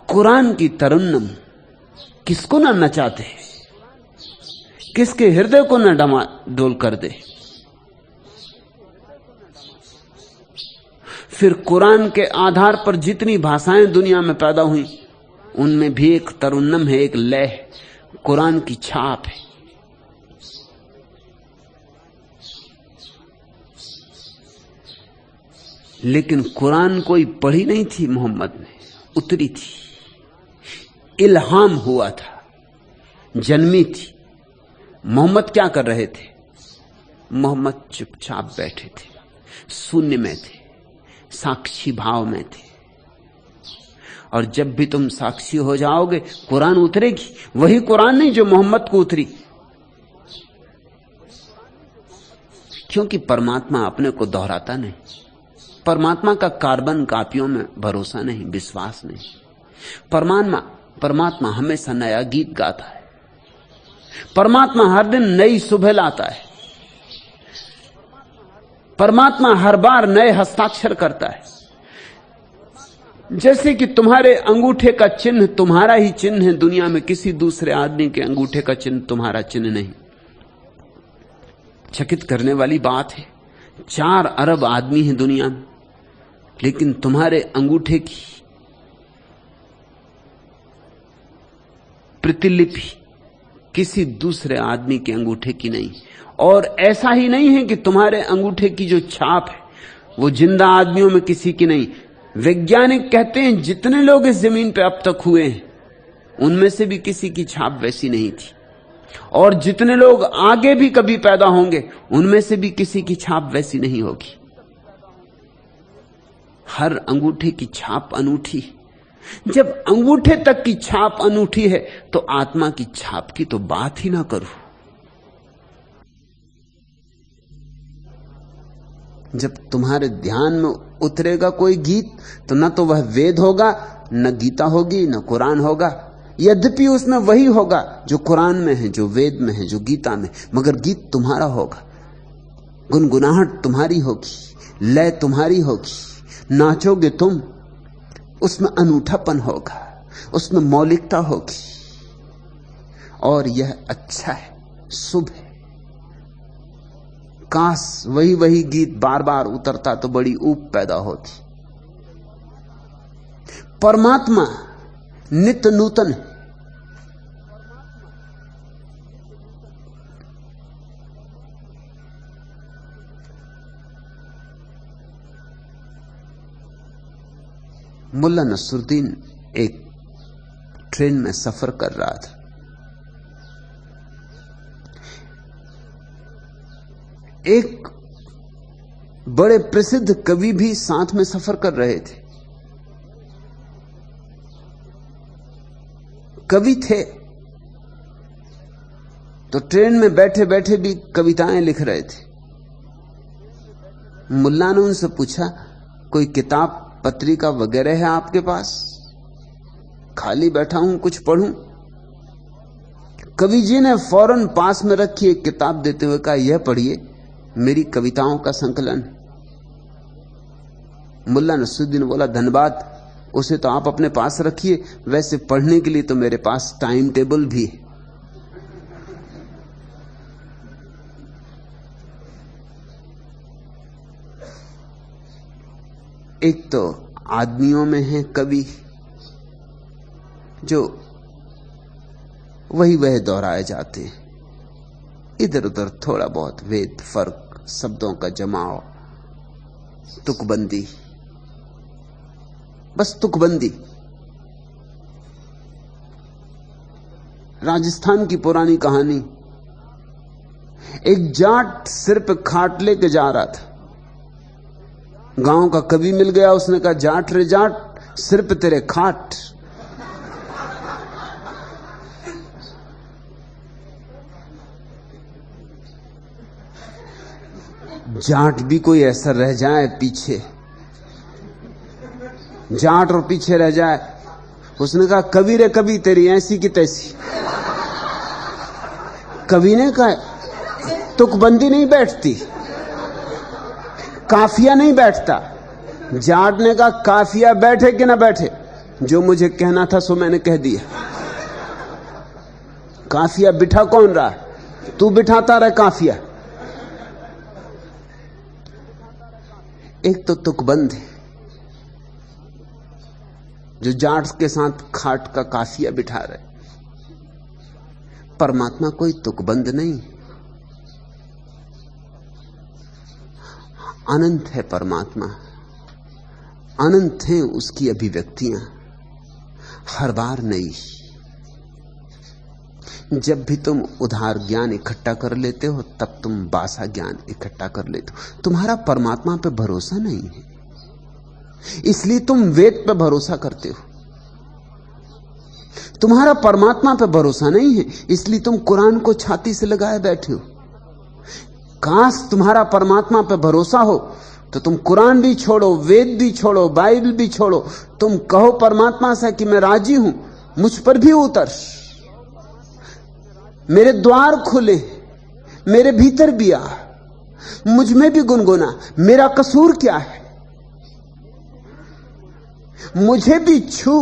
कुरान की तरन्नुम किसको ना नचाते, किसके हृदय को ना डमाडोल कर दे। फिर कुरान के आधार पर जितनी भाषाएं दुनिया में पैदा हुई उनमें भी एक तरन्नुम है, एक लय है, कुरान की छाप है। लेकिन कुरान कोई पढ़ी नहीं थी मोहम्मद ने, उतरी थी, इल्हाम हुआ था, जन्मी थी। मोहम्मद क्या कर रहे थे? मोहम्मद चुपचाप बैठे थे, शून्य में थे, साक्षी भाव में थे। और जब भी तुम साक्षी हो जाओगे कुरान उतरेगी, वही कुरान नहीं जो मोहम्मद को उतरी। क्योंकि परमात्मा अपने को दोहराता नहीं। परमात्मा का कार्बन कापियों में भरोसा नहीं, विश्वास नहीं। परमात्मा हमेशा नया गीत गाता है। परमात्मा हर दिन नई सुबह लाता है। परमात्मा हर बार नए हस्ताक्षर करता है। जैसे कि तुम्हारे अंगूठे का चिन्ह तुम्हारा ही चिन्ह है दुनिया में, किसी दूसरे आदमी के अंगूठे का चिन्ह तुम्हारा चिन्ह नहीं। चकित करने वाली बात है, 4 अरब आदमी हैं दुनिया में, लेकिन तुम्हारे अंगूठे की प्रतिलिपि किसी दूसरे आदमी के अंगूठे की नहीं। और ऐसा ही नहीं है कि तुम्हारे अंगूठे की जो छाप है वो जिंदा आदमियों में किसी की नहीं। वैज्ञानिक कहते हैं जितने लोग इस जमीन पे अब तक हुए हैं उनमें से भी किसी की छाप वैसी नहीं थी, और जितने लोग आगे भी कभी पैदा होंगे उनमें से भी किसी की छाप वैसी नहीं होगी। हर अंगूठे की छाप अनूठी। जब अंगूठे तक की छाप अनूठी है तो आत्मा की छाप की तो बात ही ना करो। जब तुम्हारे ध्यान में उतरेगा कोई गीत तो न तो वह वेद होगा, न गीता होगी, न कुरान होगा। यद्यपि उसमें वही होगा जो कुरान में है, जो वेद में है, जो गीता में, मगर गीत तुम्हारा होगा, गुनगुनाहट तुम्हारी होगी, लय तुम्हारी होगी, नाचोगे तुम। उसमें अनूठापन होगा, उसमें मौलिकता होगी, और यह अच्छा है, शुभ है। काश वही गीत बार बार उतरता तो बड़ी ऊब पैदा होती। परमात्मा नित्य नूतन है। मुल्ला नसरुद्दीन एक ट्रेन में सफर कर रहा था। एक बड़े प्रसिद्ध कवि भी साथ में सफर कर रहे थे। कवि थे तो ट्रेन में बैठे बैठे भी कविताएं लिख रहे थे। मुल्ला ने उनसे पूछा, कोई किताब पत्रिका वगैरह है आपके पास? खाली बैठा हूं, कुछ पढ़ूं। कवि जी ने फौरन पास में रखी एक किताब देते हुए कहा, यह पढ़िए, मेरी कविताओं का संकलन। मुल्ला नसरुद्दीन बोला, धन्यवाद, उसे तो आप अपने पास रखिए, वैसे पढ़ने के लिए तो मेरे पास टाइम टेबल भी है। एक तो आदमियों में है कवि जो वह दोहराए जाते हैं, इधर उधर थोड़ा बहुत वेद, फर्क, शब्दों का जमाव, तुकबंदी, बस तुकबंदी। राजस्थान की पुरानी कहानी, एक जाट सिर पे खाट लेके जा रहा था। गांव का कवि मिल गया, उसने कहा, जाट रे जाट, सिर पे तेरे खाट। जाट भी कोई ऐसा रह जाए पीछे, जाट और पीछे रह जाए। उसने कहा, कवि रे कवि, तेरी ऐसी की तैसी। कवि ने कहा, तुकबंदी नहीं बैठती, काफिया नहीं बैठता। जाट ने कहा, काफिया बैठे कि ना बैठे, जो मुझे कहना था सो मैंने कह दिया। काफिया बिठा कौन रहा? तू बिठाता रहे काफिया। एक तो तुकबंद है जो जाट के साथ खाट का काफिया बिठा रहे। परमात्मा कोई तुकबंद नहीं, अनंत है परमात्मा, अनंत हैं उसकी अभिव्यक्तियां, हर बार नई। जब भी तुम उधार ज्ञान इकट्ठा कर लेते हो, तब तुम बासा ज्ञान इकट्ठा कर लेते हो। तुम्हारा परमात्मा पे भरोसा नहीं है, इसलिए तुम वेद पे भरोसा करते हो। तुम्हारा परमात्मा पे भरोसा नहीं है, इसलिए तुम कुरान को छाती से लगाए बैठे हो। काश तुम्हारा परमात्मा पे भरोसा हो तो तुम कुरान भी छोड़ो, वेद भी छोड़ो, बाइबल भी छोड़ो। तुम कहो परमात्मा से कि मैं राजी हूं, मुझ पर भी उतर, मेरे द्वार खुले, मेरे भीतर भी आ, मुझ में भी गुनगुना, मेरा कसूर क्या है, मुझे भी छू,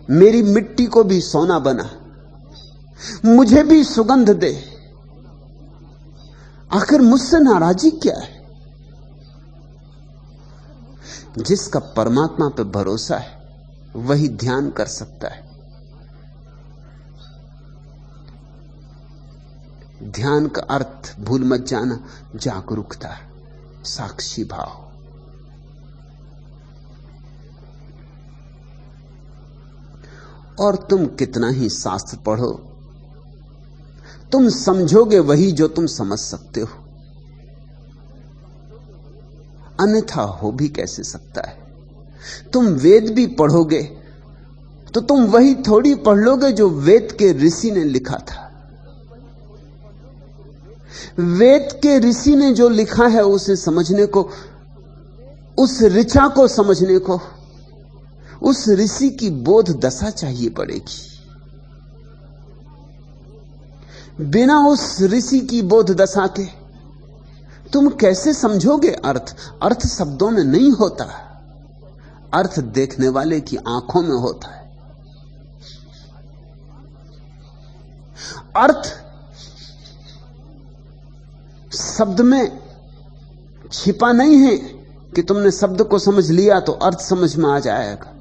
मेरी मिट्टी को भी सोना बना, मुझे भी सुगंध दे। आखिर मुझसे नाराजी क्या है? जिसका परमात्मा पे भरोसा है वही ध्यान कर सकता है। ध्यान का अर्थ भूल मत जाना, जागरूकता, साक्षी भाव। और तुम कितना ही शास्त्र पढ़ो, तुम समझोगे वही जो तुम समझ सकते हो, अन्यथा हो भी कैसे सकता है। तुम वेद भी पढ़ोगे तो तुम वही थोड़ी पढ़ लोगे जो वेद के ऋषि ने लिखा था। वेद के ऋषि ने जो लिखा है उसे समझने को, उस ऋचा को समझने को, उस ऋषि की बोध दशा चाहिए पड़ेगी। बिना उस ऋषि की बोध दशा के तुम कैसे समझोगे अर्थ? अर्थ शब्दों में नहीं होता, अर्थ देखने वाले की आंखों में होता है। अर्थ शब्द में छिपा नहीं है कि तुमने शब्द को समझ लिया तो अर्थ समझ में आ जाएगा।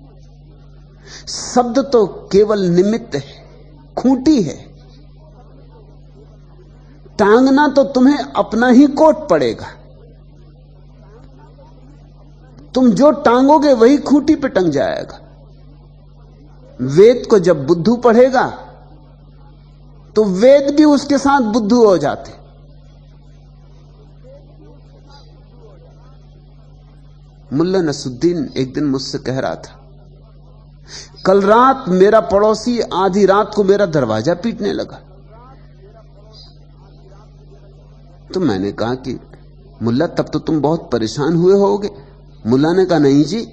शब्द तो केवल निमित्त है, खूंटी है। टांगना तो तुम्हें अपना ही कोट पड़ेगा। तुम जो टांगोगे वही खूंटी पे टंग जाएगा। वेद को जब बुद्धू पढ़ेगा तो वेद भी उसके साथ बुद्धू हो जाते। मुल्ला नसरुद्दीन एक दिन मुझसे कह रहा था, कल रात मेरा पड़ोसी आधी रात को मेरा दरवाजा पीटने लगा। तो मैंने कहा कि मुल्ला तब तो तुम बहुत परेशान हुए होगे। मुल्ला ने कहा नहीं जी,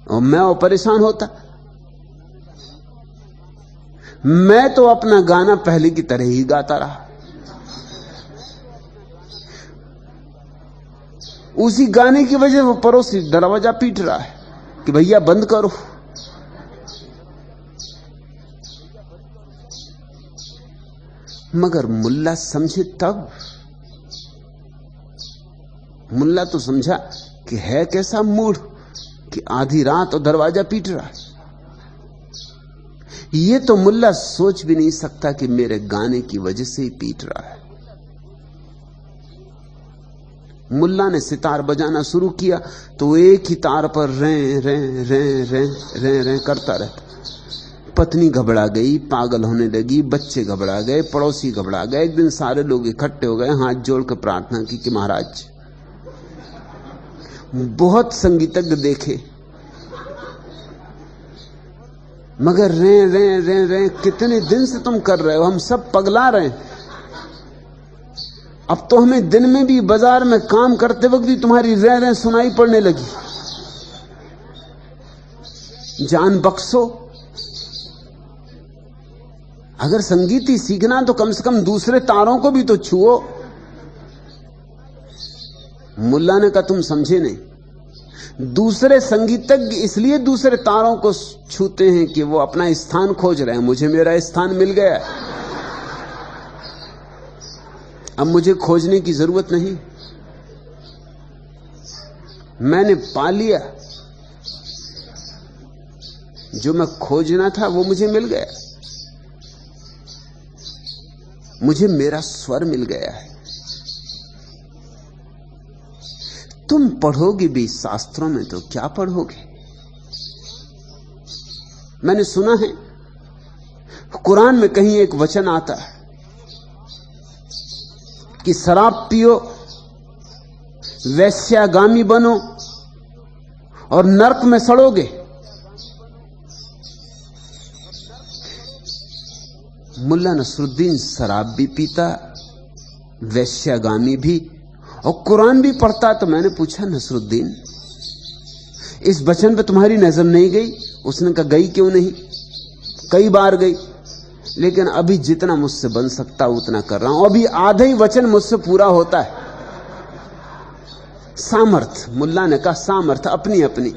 और मैं और परेशान होता। मैं तो अपना गाना पहले की तरह ही गाता रहा। उसी गाने की वजह वो पड़ोसी दरवाजा पीट रहा है कि भैया बंद करो। मगर मुल्ला समझे तब। मुल्ला तो समझा कि है कैसा मूड कि आधी रात और दरवाजा पीट रहा है। ये तो मुल्ला सोच भी नहीं सकता कि मेरे गाने की वजह से ही पीट रहा है। मुल्ला ने सितार बजाना शुरू किया तो वो एक ही तार पर रें रें रें रें रें रें करता रहता। पत्नी घबरा गई, पागल होने लगी, बच्चे घबरा गए, पड़ोसी घबरा गए। एक दिन सारे लोग इकट्ठे हो गए, हाथ जोड़कर प्रार्थना की कि महाराज, बहुत संगीतज्ञ देखे मगर रें रें रें रें कितने दिन से तुम कर रहे हो, हम सब पगला रहे हैं। अब तो हमें दिन में भी बाजार में काम करते वक्त भी तुम्हारी रें रें सुनाई पड़ने लगी। जान बख्शो, अगर संगीत ही सीखना तो कम से कम दूसरे तारों को भी तो छुओ। मुल्ला ने कहा तुम समझे नहीं, दूसरे संगीतज्ञ इसलिए दूसरे तारों को छूते हैं कि वो अपना स्थान खोज रहे हैं। मुझे मेरा स्थान मिल गया, अब मुझे खोजने की जरूरत नहीं, मैंने पा लिया। जो मैं खोजना था वो मुझे मिल गया, मुझे मेरा स्वर मिल गया है। तुम पढ़ोगे भी शास्त्रों में तो क्या पढ़ोगे? मैंने सुना है कुरान में कहीं एक वचन आता है कि शराब पियो, वैश्यागामी बनो और नरक में सड़ोगे। मुल्ला नसरुद्दीन शराब भी पीता, वैश्यागामी भी, और कुरान भी पढ़ता। तो मैंने पूछा नसरुद्दीन, इस वचन पे तुम्हारी नजर नहीं गई? उसने कहा गई क्यों नहीं, कई बार गई, लेकिन अभी जितना मुझसे बन सकता उतना कर रहा हूं। अभी आधा ही वचन मुझसे पूरा होता है। सामर्थ, मुल्ला ने कहा सामर्थ अपनी अपनी।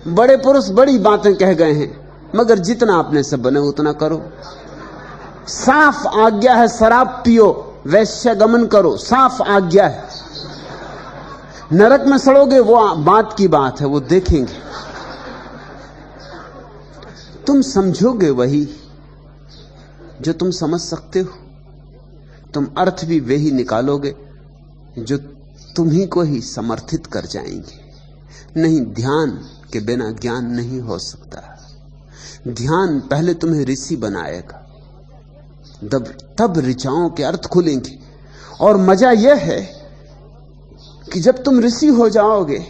बड़े पुरुष बड़ी बातें कह गए हैं, मगर जितना अपने से बने उतना करो। साफ आज्ञा है, शराब पियो, वैश्यगमन करो, साफ आज्ञा है। नरक में सड़ोगे वो बात की बात है, वो देखेंगे। तुम समझोगे वही जो तुम समझ सकते हो, तुम अर्थ भी वही निकालोगे जो तुम्ही को ही समर्थित कर जाएंगे। नहीं, ध्यान के बिना ज्ञान नहीं हो सकता। ध्यान पहले तुम्हें ऋषि बनाएगा, तब ऋचाओं के अर्थ खुलेंगे। और मजा यह है कि जब तुम ऋषि हो जाओगे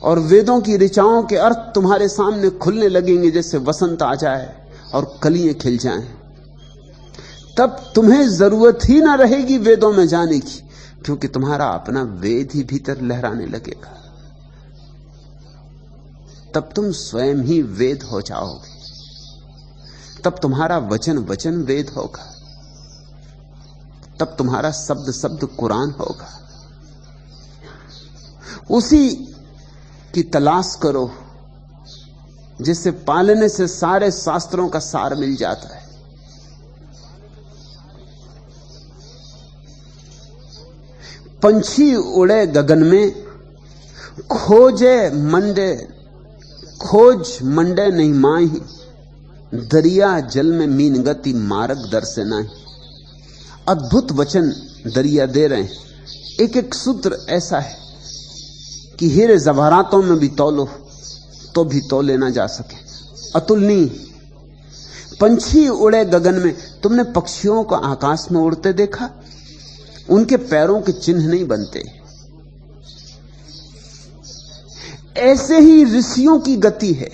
और वेदों की ऋचाओं के अर्थ तुम्हारे सामने खुलने लगेंगे, जैसे वसंत आ जाए और कलियां खिल जाएं, तब तुम्हें जरूरत ही ना रहेगी वेदों में जाने की, क्योंकि तुम्हारा अपना वेद ही भीतर लहराने लगेगा। तब तुम स्वयं ही वेद हो जाओगे, तब तुम्हारा वचन वचन वेद होगा, तब तुम्हारा शब्द शब्द कुरान होगा। उसी की तलाश करो जिसे पालने से सारे शास्त्रों का सार मिल जाता है। पंछी उड़े गगन में, खोज मंडे नहीं माही, दरिया जल में मीन गति मार्ग दर से नाही। अद्भुत वचन दरिया दे रहे हैं। एक एक सूत्र ऐसा है कि हीरे जवाहरातों में भी तौलो तो भी तौले ना जा सके, अतुलनीय। पंछी उड़े गगन में, तुमने पक्षियों को आकाश में उड़ते देखा? उनके पैरों के चिन्ह नहीं बनते। ऐसे ही ऋषियों की गति है,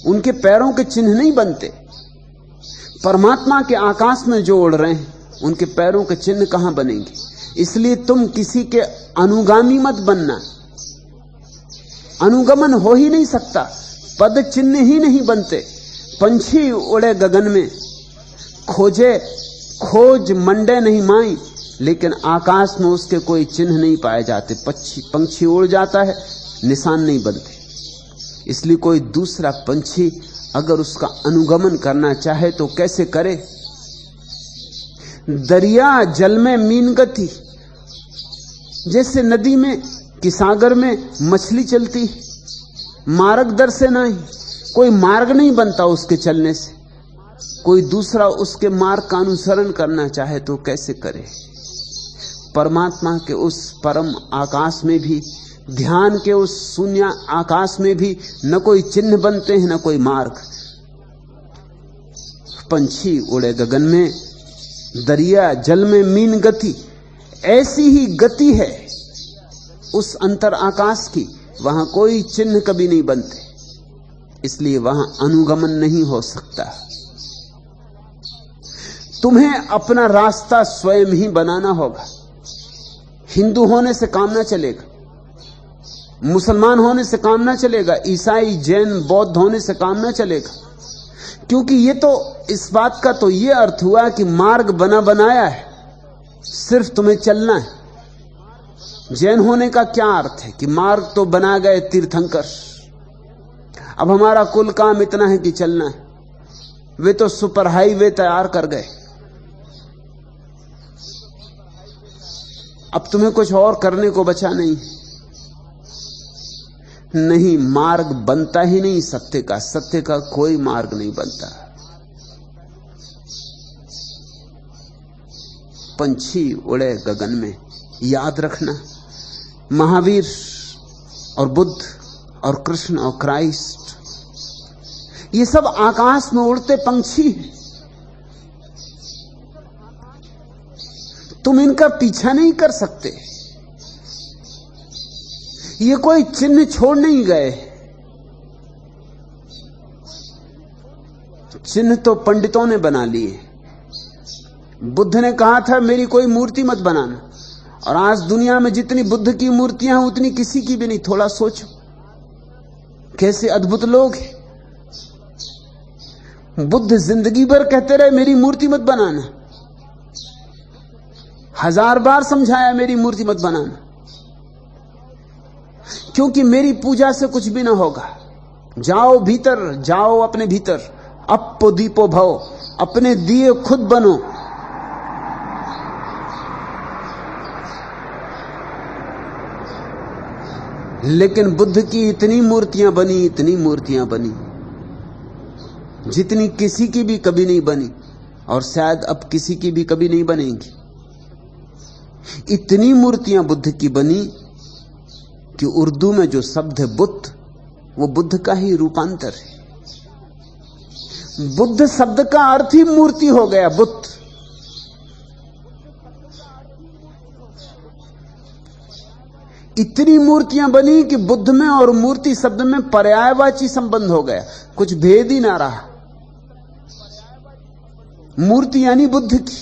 उनके पैरों के चिन्ह नहीं बनते। परमात्मा के आकाश में जो उड़ रहे हैं, उनके पैरों के चिन्ह कहां बनेंगे? इसलिए तुम किसी के अनुगामी मत बनना। अनुगमन हो ही नहीं सकता, पद चिन्ह ही नहीं बनते। पंछी उड़े गगन में, खोज मंडे नहीं माई, लेकिन आकाश में उसके कोई चिन्ह नहीं पाए जाते। पंछी उड़ जाता है, निशान नहीं बनते। इसलिए कोई दूसरा पंछी अगर उसका अनुगमन करना चाहे तो कैसे करे? दरिया जल में मीन गति, जैसे नदी में कि सागर में मछली चलती, मार्गदर्शन नहीं, कोई मार्ग नहीं बनता उसके चलने से। कोई दूसरा उसके मार्ग का अनुसरण करना चाहे तो कैसे करे? परमात्मा के उस परम आकाश में भी, ध्यान के उस शून्य आकाश में भी न कोई चिन्ह बनते हैं, न कोई मार्ग। पंछी उड़े गगन में, दरिया जल में मीन गति, ऐसी ही गति है उस अंतर आकाश की, वहां कोई चिन्ह कभी नहीं बनते, इसलिए वहां अनुगमन नहीं हो सकता। तुम्हें अपना रास्ता स्वयं ही बनाना होगा। हिंदू होने से काम ना चलेगा, मुसलमान होने से काम ना चलेगा, ईसाई जैन बौद्ध होने से काम ना चलेगा, क्योंकि ये तो इस बात का तो ये अर्थ हुआ कि मार्ग बना बनाया है, सिर्फ तुम्हें चलना है। जैन होने का क्या अर्थ है कि मार्ग तो बना गए तीर्थंकर, अब हमारा कुल काम इतना है कि चलना है। वे तो सुपर हाईवे तैयार कर गए, अब तुम्हें कुछ और करने को बचा नहीं। नहीं, मार्ग बनता ही नहीं सत्य का कोई मार्ग नहीं बनता। पंछी उड़े गगन में, याद रखना, महावीर और बुद्ध और कृष्ण और क्राइस्ट, ये सब आकाश में उड़ते पंछी हैं। तुम इनका पीछा नहीं कर सकते। ये कोई चिन्ह छोड़ नहीं गए, चिन्ह तो पंडितों ने बना लिए। बुद्ध ने कहा था मेरी कोई मूर्ति मत बनाना, और आज दुनिया में जितनी बुद्ध की मूर्तियां हैं उतनी किसी की भी नहीं। थोड़ा सोचो कैसे अद्भुत लोग हैं। बुद्ध जिंदगी भर कहते रहे मेरी मूर्ति मत बनाना, 1000 बार समझाया मेरी मूर्ति मत बनाना, क्योंकि मेरी पूजा से कुछ भी ना होगा। जाओ भीतर, जाओ अपने भीतर, अपो दीपो भव, अपने दिए खुद बनो। लेकिन बुद्ध की इतनी मूर्तियां बनी, इतनी मूर्तियां बनी जितनी किसी की भी कभी नहीं बनी, और शायद अब किसी की भी कभी नहीं बनेगी। इतनी मूर्तियां बुद्ध की बनी कि उर्दू में जो शब्द है बुद्ध, वो बुद्ध का ही रूपांतर है। बुद्ध शब्द का अर्थ ही मूर्ति हो गया, बुद्ध। इतनी मूर्तियां बनी कि बुद्ध में और मूर्ति शब्द में पर्यायवाची संबंध हो गया, कुछ भेद ही ना रहा। मूर्ति यानी बुद्ध की।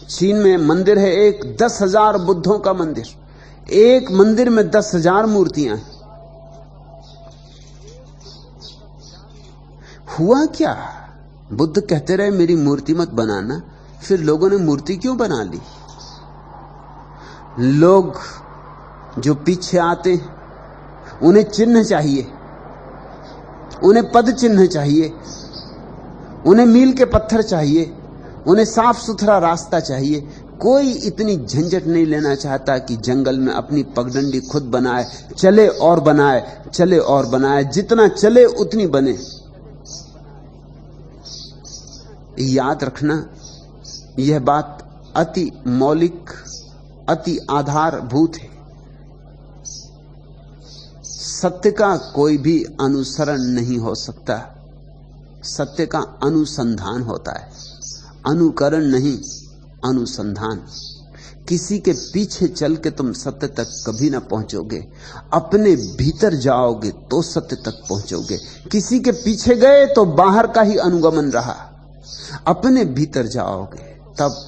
चीन में मंदिर है एक, 10,000 बुद्धों का मंदिर, एक मंदिर में 10,000 मूर्तियां हैं। हुआ क्या? बुद्ध कहते रहे मेरी मूर्ति मत बनाना, फिर लोगों ने मूर्ति क्यों बना ली? लोग जो पीछे आते हैं उन्हें चिन्ह चाहिए, उन्हें पद चिन्ह चाहिए, उन्हें मील के पत्थर चाहिए, उन्हें साफ सुथरा रास्ता चाहिए। कोई इतनी झंझट नहीं लेना चाहता कि जंगल में अपनी पगडंडी खुद बनाए, चले और बनाए, चले और बनाए, जितना चले उतनी बने। याद रखना, यह बात अति मौलिक, अति आधारभूत है। सत्य का कोई भी अनुसरण नहीं हो सकता, सत्य का अनुसंधान होता है, अनुकरण नहीं, अनुसंधान। किसी के पीछे चल के तुम सत्य तक कभी ना पहुंचोगे, अपने भीतर जाओगे तो सत्य तक पहुंचोगे। किसी के पीछे गए तो बाहर का ही अनुगमन रहा, अपने भीतर जाओगे तब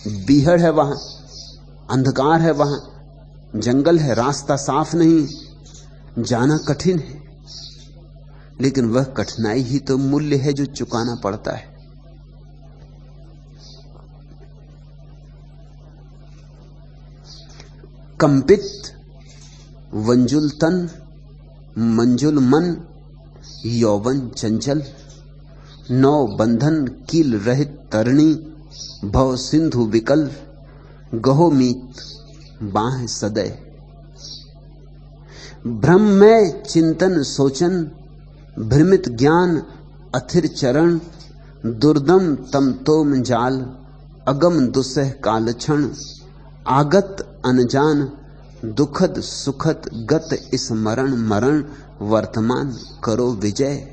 बीहड़ है वहां, अंधकार है वहां, जंगल है, रास्ता साफ नहीं, जाना कठिन है। लेकिन वह कठिनाई ही तो मूल्य है जो चुकाना पड़ता है। कंपित वंजुल तन, मंजुल मन, यौवन चंचल, नौ बंधन कील रहित तरणी, भव सिंधु विकल, गहो मीत बाह सदय। भ्रम में चिंतन सोचन, भ्रमित ज्ञान अथिर चरण, दुर्दम तम तोम जाल, अगम दुसह कालक्षण, आगत अनजान, दुखद सुखद गत स्मरण मरण, वर्तमान करो विजय।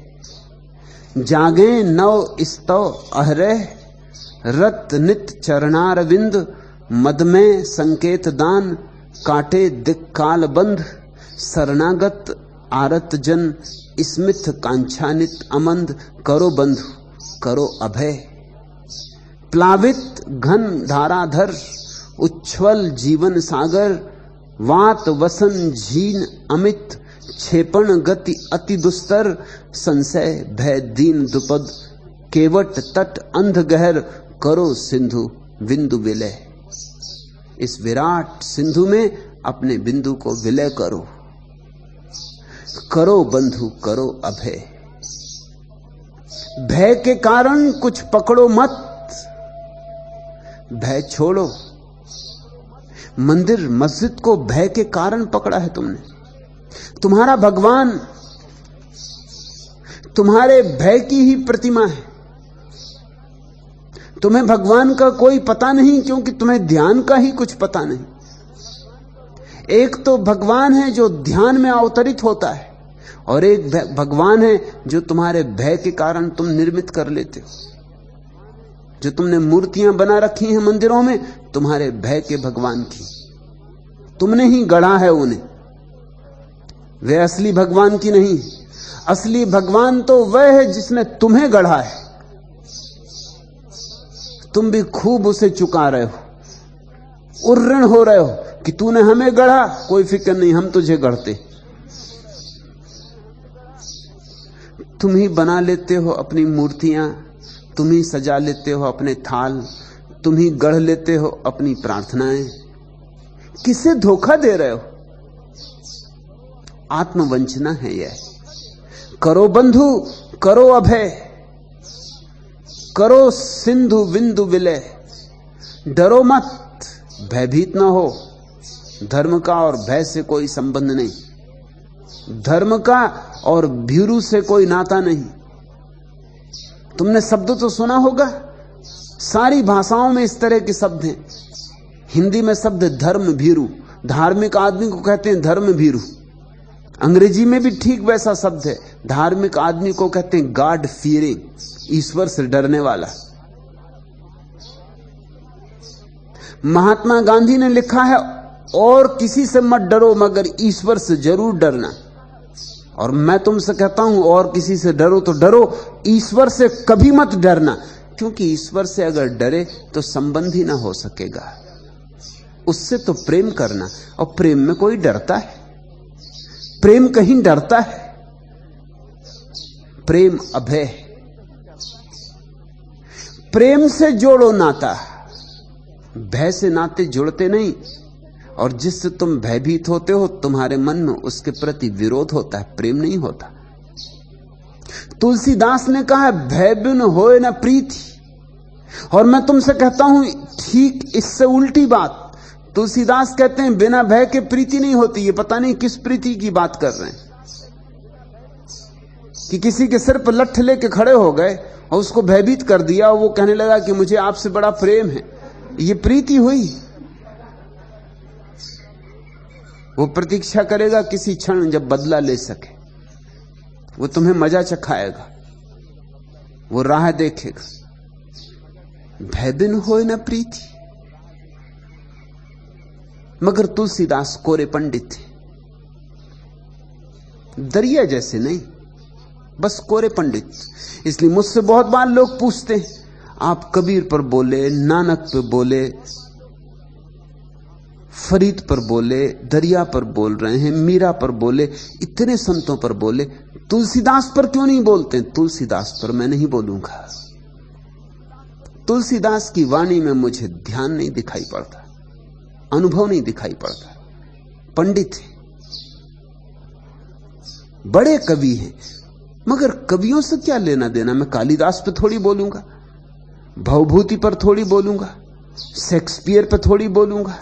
जागे नव स्तव अहरह, रत नित चरणारविंद, मद में संकेत दान, काटे दिक्काल बंध, शरणागत आरत जन, स्मिथ कांछानित अमंद, करो बंधु करो अभय। प्लावित घन धाराधर, उच्छ्वल जीवन सागर, वात वसन झीन अमित, क्षेपण गति अति दुस्तर, संशय भय दीन दुपद, केवट तट अंध गहर, करो सिंधु बिंदु विलय। इस विराट सिंधु में अपने बिंदु को विलय करो। करो बंधु करो अभय। भय के कारण कुछ पकड़ो मत, भय छोड़ो। मंदिर मस्जिद को भय के कारण पकड़ा है तुमने। तुम्हारा भगवान तुम्हारे भय की ही प्रतिमा है। तुम्हें भगवान का कोई पता नहीं, क्योंकि तुम्हें ध्यान का ही कुछ पता नहीं। एक तो भगवान है जो ध्यान में अवतरित होता है, और एक भगवान है जो तुम्हारे भय के कारण तुम निर्मित कर लेते हो। जो तुमने मूर्तियां बना रखी हैं मंदिरों में, तुम्हारे भय के भगवान की, तुमने ही गढ़ा है उन्हें। वे असली भगवान की नहीं। असली भगवान तो वह है जिसने तुम्हें गढ़ा है। तुम भी खूब उसे चुका रहे हो, उर्ऋण हो रहे हो कि तूने हमें गढ़ा, कोई फिक्र नहीं, हम तुझे गढ़ते। तुम ही बना लेते हो अपनी मूर्तियां, तुम ही सजा लेते हो अपने थाल, तुम ही गढ़ लेते हो अपनी प्रार्थनाएं। किसे धोखा दे रहे हो? आत्मवंचना है यह। करो बंधु करो अभय, करो सिंधु बिंदु विलय। डरो मत, भयभीत ना हो। धर्म का और भय से कोई संबंध नहीं। धर्म का और भीरू से कोई नाता नहीं। तुमने शब्द तो सुना होगा, सारी भाषाओं में इस तरह के शब्द हैं। हिंदी में शब्द धर्म भीरू, धार्मिक आदमी को कहते हैं धर्म भीरू। अंग्रेजी में भी ठीक वैसा शब्द है, धार्मिक आदमी को कहते हैं गॉड फियरिंग, ईश्वर से डरने वाला। महात्मा गांधी ने लिखा है, और किसी से मत डरो मगर ईश्वर से जरूर डरना। और मैं तुमसे कहता हूं, और किसी से डरो तो डरो, ईश्वर से कभी मत डरना, क्योंकि ईश्वर से अगर डरे तो संबंध ही ना हो सकेगा। उससे तो प्रेम करना, और प्रेम में कोई डरता है? प्रेम कहीं डरता है? प्रेम अभय। प्रेम से जोड़ो नाता, भय से नाते जुड़ते नहीं। और जिससे तुम भयभीत होते हो, तुम्हारे मन में उसके प्रति विरोध होता है, प्रेम नहीं होता। तुलसीदास ने कहा, भय बिन होए न प्रीति। और मैं तुमसे कहता हूं ठीक इससे उल्टी बात। तुलसीदास कहते हैं बिना भय के प्रीति नहीं होती। ये पता नहीं किस प्रीति की बात कर रहे हैं, कि किसी के सिर पर लठ लेके खड़े हो गए और उसको भयभीत कर दिया, और वो कहने लगा कि मुझे आपसे बड़ा प्रेम है। ये प्रीति हुई? वो प्रतीक्षा करेगा किसी क्षण जब बदला ले सके, वो तुम्हें मजा चखाएगा, वो राह देखेगा। भय बिन होए न प्रीति। मगर तुलसीदास कोरे पंडित थे, दरिया जैसे नहीं, बस कोरे पंडित। इसलिए मुझसे बहुत बार लोग पूछते हैं, आप कबीर पर बोले, नानक पर बोले, फरीद पर बोले, दरिया पर बोल रहे हैं, मीरा पर बोले, इतने संतों पर बोले, तुलसीदास पर क्यों नहीं बोलते? तुलसीदास पर मैं नहीं बोलूंगा। तुलसीदास की वाणी में मुझे ध्यान नहीं दिखाई पड़ता, अनुभव नहीं दिखाई पड़ता। पंडित हैं, बड़े कवि हैं, मगर कवियों से क्या लेना देना? मैं कालिदास पर थोड़ी बोलूंगा, भवभूति पर थोड़ी बोलूंगा, शेक्सपियर पर थोड़ी बोलूंगा।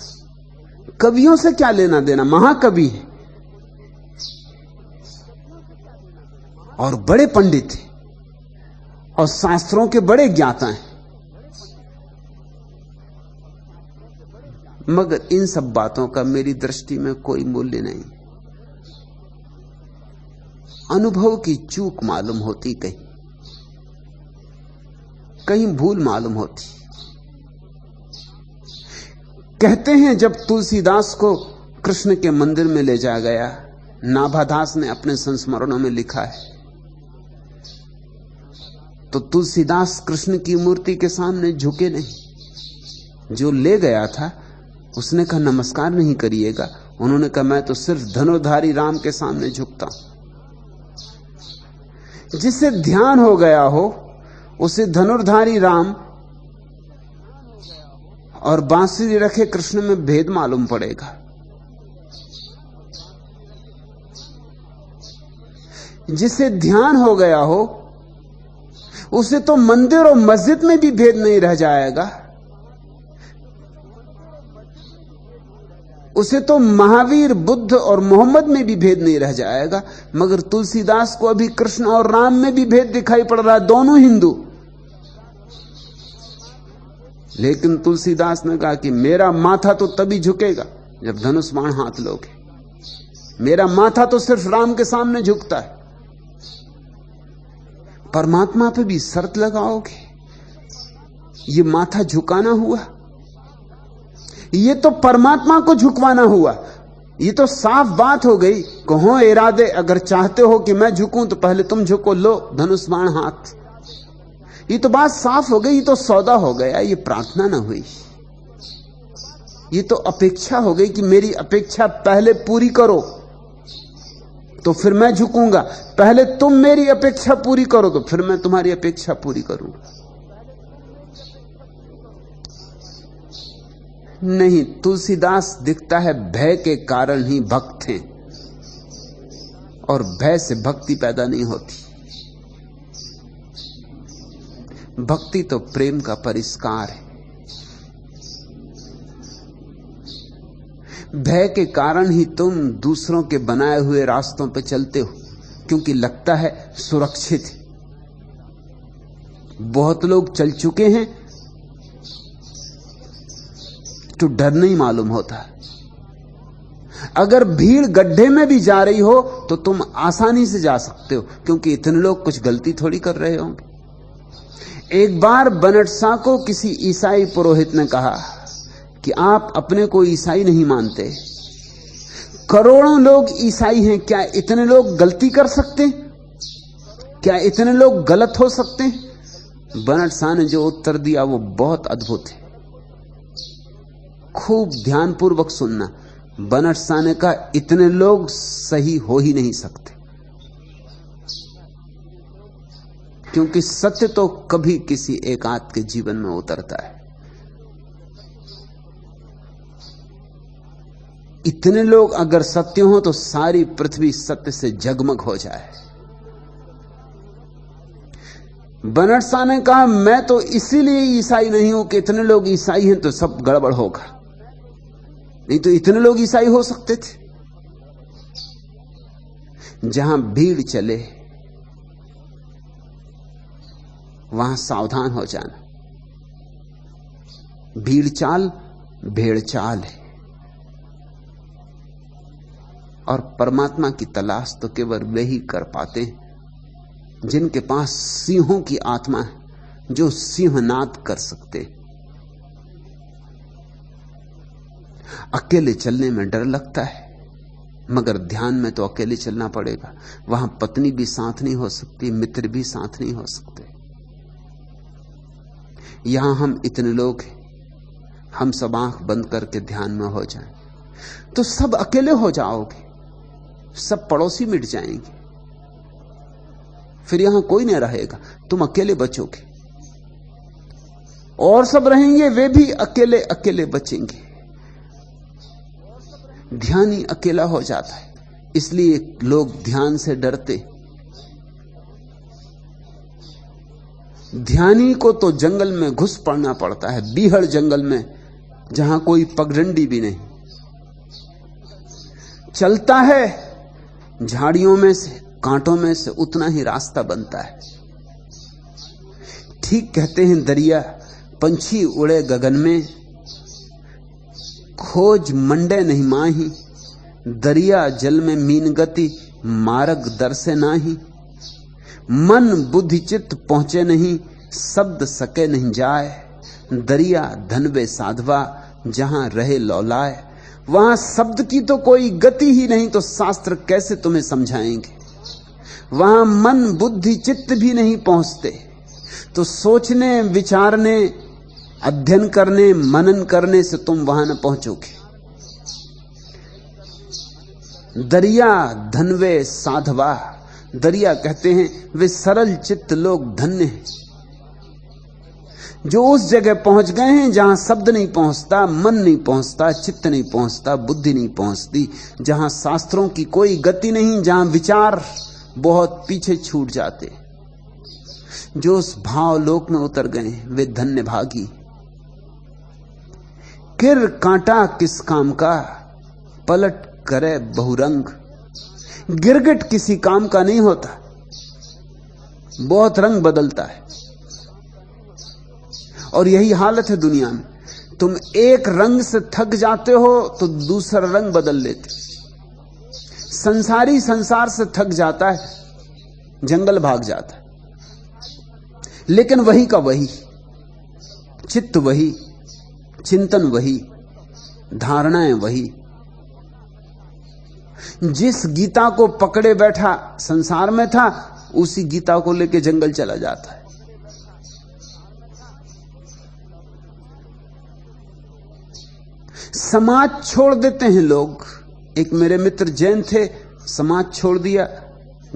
कवियों से क्या लेना देना? महाकवि है और बड़े पंडित हैं और शास्त्रों के बड़े ज्ञाता हैं, मगर इन सब बातों का मेरी दृष्टि में कोई मूल्य नहीं। अनुभव की चूक मालूम होती, कहीं कहीं भूल मालूम होती। कहते हैं जब तुलसीदास को कृष्ण के मंदिर में ले जाया गया, नाभादास ने अपने संस्मरणों में लिखा है, तो तुलसीदास कृष्ण की मूर्ति के सामने झुके नहीं। जो ले गया था उसने कहा नमस्कार नहीं करिएगा। उन्होंने कहा मैं तो सिर्फ धनुर्धारी राम के सामने झुकता हूं। जिसे ध्यान हो गया हो उसे धनुर्धारी राम और बांसुरी रखे कृष्ण में भेद मालूम पड़ेगा। जिसे ध्यान हो गया हो उसे तो मंदिर और मस्जिद में भी भेद नहीं रह जाएगा। उसे तो महावीर, बुद्ध और मोहम्मद में भी भेद नहीं रह जाएगा। मगर तुलसीदास को अभी कृष्ण और राम में भी भेद दिखाई पड़ रहा है, दोनों हिंदू। लेकिन तुलसीदास ने कहा कि मेरा माथा तो तभी झुकेगा जब धनुष बाण हाथ लोगे। मेरा माथा तो सिर्फ राम के सामने झुकता है। परमात्मा पे भी शर्त लगाओगे? ये माथा झुकाना हुआ? ये तो परमात्मा को झुकवाना हुआ। ये तो साफ बात हो गई। कहो इरादे, अगर चाहते हो कि मैं झुकूं तो पहले तुम झुको, लो धनुष बाण हाथ। ये तो बात साफ हो गई, ये तो सौदा हो गया। ये प्रार्थना ना हुई, ये तो अपेक्षा हो गई कि मेरी अपेक्षा पहले पूरी करो तो फिर मैं झुकूंगा। पहले तुम मेरी अपेक्षा पूरी करो तो फिर मैं तुम्हारी अपेक्षा पूरी करूंगा। नहीं, तुलसीदास दिखता है भय के कारण ही भक्त हैं, और भय से भक्ति पैदा नहीं होती। भक्ति तो प्रेम का परिष्कार है। भय के कारण ही तुम दूसरों के बनाए हुए रास्तों पर चलते हो, क्योंकि लगता है सुरक्षित है। बहुत लोग चल चुके हैं तो डर नहीं मालूम होता। अगर भीड़ गड्ढे में भी जा रही हो तो तुम आसानी से जा सकते हो, क्योंकि इतने लोग कुछ गलती थोड़ी कर रहे होंगे। एक बार बनट शाह को किसी ईसाई पुरोहित ने कहा कि आप अपने को ईसाई नहीं मानते, करोड़ों लोग ईसाई हैं, क्या इतने लोग गलती कर सकते? क्या इतने लोग गलत हो सकते? बनट शाह ने जो उत्तर दिया वो बहुत अद्भुत है। खूब ध्यानपूर्वक सुनना। बनट शाह ने कहा इतने लोग सही हो ही नहीं सकते, क्योंकि सत्य तो कभी किसी एकांत के जीवन में उतरता है। इतने लोग अगर सत्य हो तो सारी पृथ्वी सत्य से जगमग हो जाए। बनट शाह ने कहा मैं तो इसीलिए ईसाई नहीं हूं कि इतने लोग ईसाई हैं तो सब गड़बड़ होगा, नहीं तो इतने लोग ईसाई हो सकते थे। जहां भीड़ चले वहां सावधान हो जाना। भीड़ चाल भेड़ चाल है, और परमात्मा की तलाश तो केवल वे ही कर पाते हैं जिनके पास सिंहों की आत्मा है, जो सिंहनाद कर सकते। अकेले चलने में डर लगता है, मगर ध्यान में तो अकेले चलना पड़ेगा। वहां पत्नी भी साथ नहीं हो सकती, मित्र भी साथ नहीं हो सकते। यहां हम इतने लोग हैं, हम सब आंख बंद करके ध्यान में हो जाएं तो सब अकेले हो जाओगे, सब पड़ोसी मिट जाएंगे, फिर यहां कोई नहीं रहेगा, तुम अकेले बचोगे। और सब रहेंगे, वे भी अकेले अकेले बचेंगे। ध्यानी अकेला हो जाता है, इसलिए लोग ध्यान से डरते। ध्यानी को तो जंगल में घुस पड़ना पड़ता है, बीहड़ जंगल में, जहां कोई पगडंडी भी नहीं। चलता है झाड़ियों में से, कांटों में से, उतना ही रास्ता बनता है। ठीक कहते हैं दरिया, पंछी उड़े गगन में, खोज मंडे नहीं माही, दरिया जल में मीन गति, मार्ग दर से नाही। मन बुद्धि चित्त पहुंचे नहीं, शब्द सके नहीं जाए, दरिया धनबे साधवा, जहां रहे लौलाए। वहां शब्द की तो कोई गति ही नहीं, तो शास्त्र कैसे तुम्हें समझाएंगे। वहां मन बुद्धि चित्त भी नहीं पहुंचते, तो सोचने विचारने अध्ययन करने मनन करने से तुम वहां न पहुंचोगे। दरिया धनवे साधवा, दरिया कहते हैं वे सरल चित्त लोग धन्य हैं जो उस जगह पहुंच गए हैं जहां शब्द नहीं पहुंचता, मन नहीं पहुंचता, चित्त नहीं पहुंचता, बुद्धि नहीं पहुंचती, जहां शास्त्रों की कोई गति नहीं, जहां विचार बहुत पीछे छूट जाते। जो उस भाव लोक में उतर गए वे धन्य भागी। किर कांटा किस काम का, पलट करे बहुरंग। गिरगिट किसी काम का नहीं होता, बहुत रंग बदलता है। और यही हालत है दुनिया में, तुम एक रंग से थक जाते हो तो दूसरा रंग बदल लेते। संसारी संसार से थक जाता है, जंगल भाग जाता है, लेकिन वही का वही, चित्त वही, चिंतन वही, धारणाएं वही। जिस गीता को पकड़े बैठा संसार में था, उसी गीता को लेके जंगल चला जाता है। समाज छोड़ देते हैं लोग। एक मेरे मित्र जैन थे, समाज छोड़ दिया,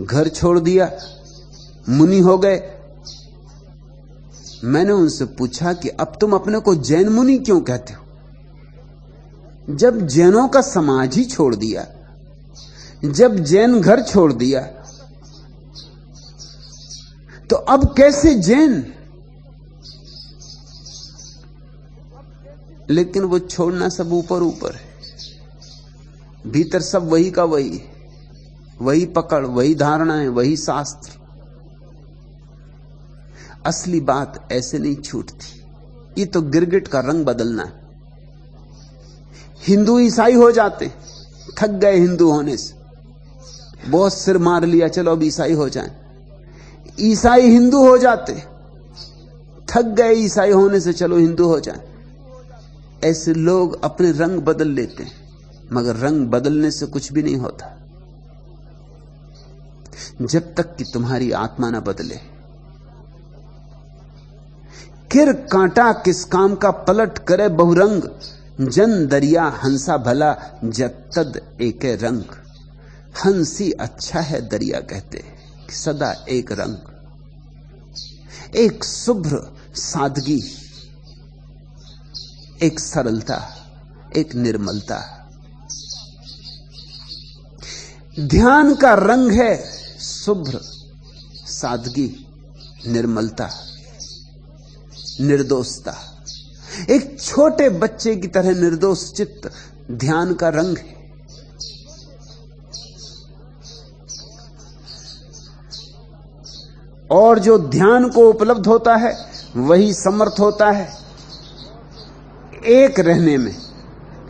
घर छोड़ दिया, मुनि हो गए। मैंने उनसे पूछा कि अब तुम अपने को जैन मुनि क्यों कहते हो? जब जैनों का समाज ही छोड़ दिया, जब जैन घर छोड़ दिया, तो अब कैसे जैन? लेकिन वो छोड़ना सब ऊपर ऊपर है, भीतर सब वही का वही, वही पकड़, वही धारणाएं, वही शास्त्र। असली बात ऐसे नहीं छूटती। ये तो गिरगिट का रंग बदलना है। हिंदू ईसाई हो जाते, थक गए हिंदू होने से, बहुत सिर मार लिया, चलो अब ईसाई हो जाएं। ईसाई हिंदू हो जाते, थक गए ईसाई होने से, चलो हिंदू हो जाएं। ऐसे लोग अपने रंग बदल लेते हैं, मगर रंग बदलने से कुछ भी नहीं होता जब तक कि तुम्हारी आत्मा ना बदले। किर कांटा किस काम का, पलट करे बहुरंग। जन दरिया हंसा भला, जत्तद एके रंग। हंसी अच्छा है दरिया कहते, सदा एक रंग, एक शुभ्र सादगी, एक सरलता, एक निर्मलता। ध्यान का रंग है शुभ्र सादगी, निर्मलता, निर्दोषता। एक छोटे बच्चे की तरह निर्दोष चित्त ध्यान का रंग है। और जो ध्यान को उपलब्ध होता है वही समर्थ होता है एक रहने में।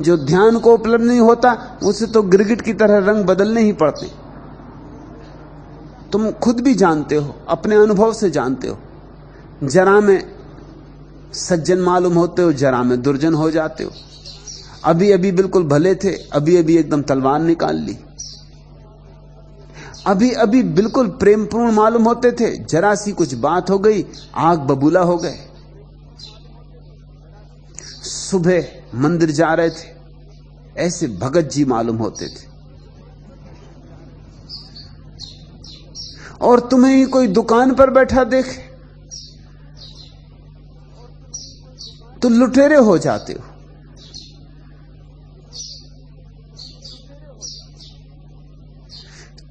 जो ध्यान को उपलब्ध नहीं होता उसे तो गिरगिट की तरह रंग बदलने ही पड़ते। तुम खुद भी जानते हो, अपने अनुभव से जानते हो। जरा में सज्जन मालूम होते हो, जरा में दुर्जन हो जाते हो। अभी अभी बिल्कुल भले थे, अभी अभी एकदम तलवार निकाल ली। अभी अभी बिल्कुल प्रेमपूर्ण मालूम होते थे, जरा सी कुछ बात हो गई, आग बबूला हो गए। सुबह मंदिर जा रहे थे, ऐसे भगत जी मालूम होते थे। और तुम्हें ही कोई दुकान पर बैठा देखे तो लुटेरे हो जाते हो।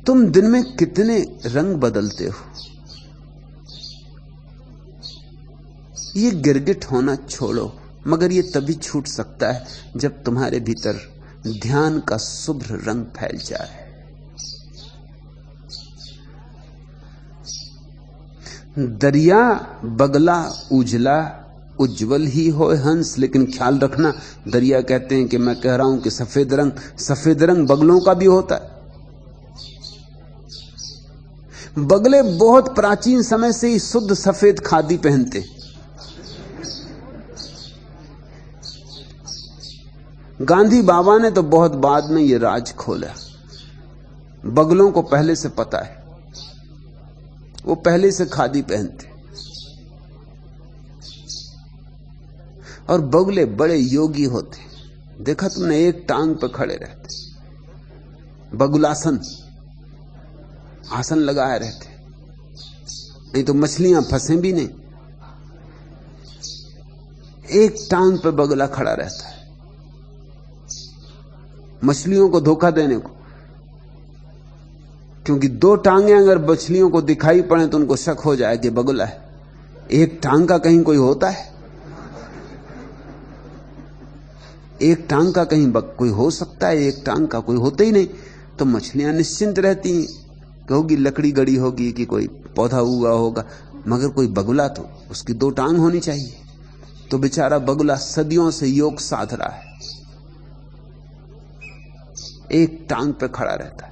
तुम दिन में कितने रंग बदलते हो। ये गिरगिट होना छोड़ो, मगर ये तभी छूट सकता है जब तुम्हारे भीतर ध्यान का शुभ्र रंग फैल जाए। दरिया बगला उजला उज्जवल ही हो हंस। लेकिन ख्याल रखना, दरिया कहते हैं कि मैं कह रहा हूं कि सफेद रंग बगलों का भी होता है। बगले बहुत प्राचीन समय से ही शुद्ध सफेद खादी पहनते। गांधी बाबा ने तो बहुत बाद में यह राज खोला। बगलों को पहले से पता है, वो पहले से खादी पहनते। और बगले बड़े योगी होते। देखा तुमने, एक टांग पर खड़े रहते, बगुलासन, आसन लगाए रहते। नहीं तो मछलियां फंसे भी नहीं। एक टांग पर बगुला खड़ा रहता है मछलियों को धोखा देने को, क्योंकि दो टांगे अगर मछलियों को दिखाई पड़े तो उनको शक हो जाए कि बगुला है। एक टांग का कहीं कोई होता है? एक टांग का कहीं कोई हो सकता है? एक टांग का कोई होता ही नहीं। तो मछलियां निश्चिंत रहती होगी, लकड़ी गड़ी होगी कि कोई पौधा उगा होगा, मगर कोई बगुला तो उसकी दो टांग होनी चाहिए। तो बेचारा बगुला सदियों से योग साध रहा है, एक टांग पे खड़ा रहता है।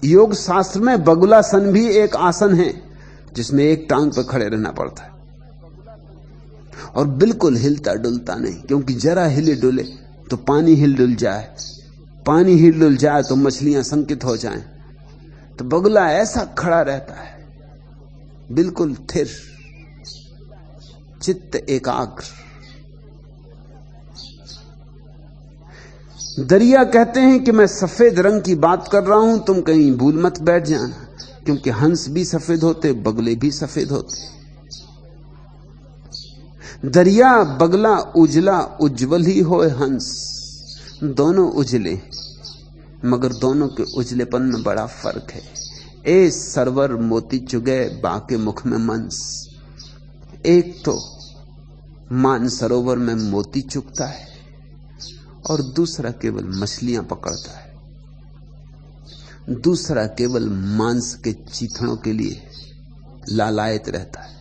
योग शास्त्र में बगुलासन भी एक आसन है जिसमें एक टांग पे खड़े रहना पड़ता है, और बिल्कुल हिलता डुलता नहीं, क्योंकि जरा हिले डुले तो पानी हिल डुल जाए, पानी हिल डुल जाए तो मछलियां संकित हो जाएं। तो बगुला ऐसा खड़ा रहता है, बिल्कुल थिर, चित्त एकाग्र। दरिया कहते हैं कि मैं सफेद रंग की बात कर रहा हूं, तुम कहीं भूल मत बैठ जाना, क्योंकि हंस भी सफेद होते, बगले भी सफेद होते। दरिया बगला उजला उज्जवल ही होए हंस। दोनों उजले, मगर दोनों के उजलेपन में बड़ा फर्क है। ए सरवर मोती चुगे बाके मुख में मंस। एक तो मान सरोवर में मोती चुगता है और दूसरा केवल मछलियां पकड़ता है। दूसरा केवल मांस के चीथड़ों के लिए लालायित रहता है।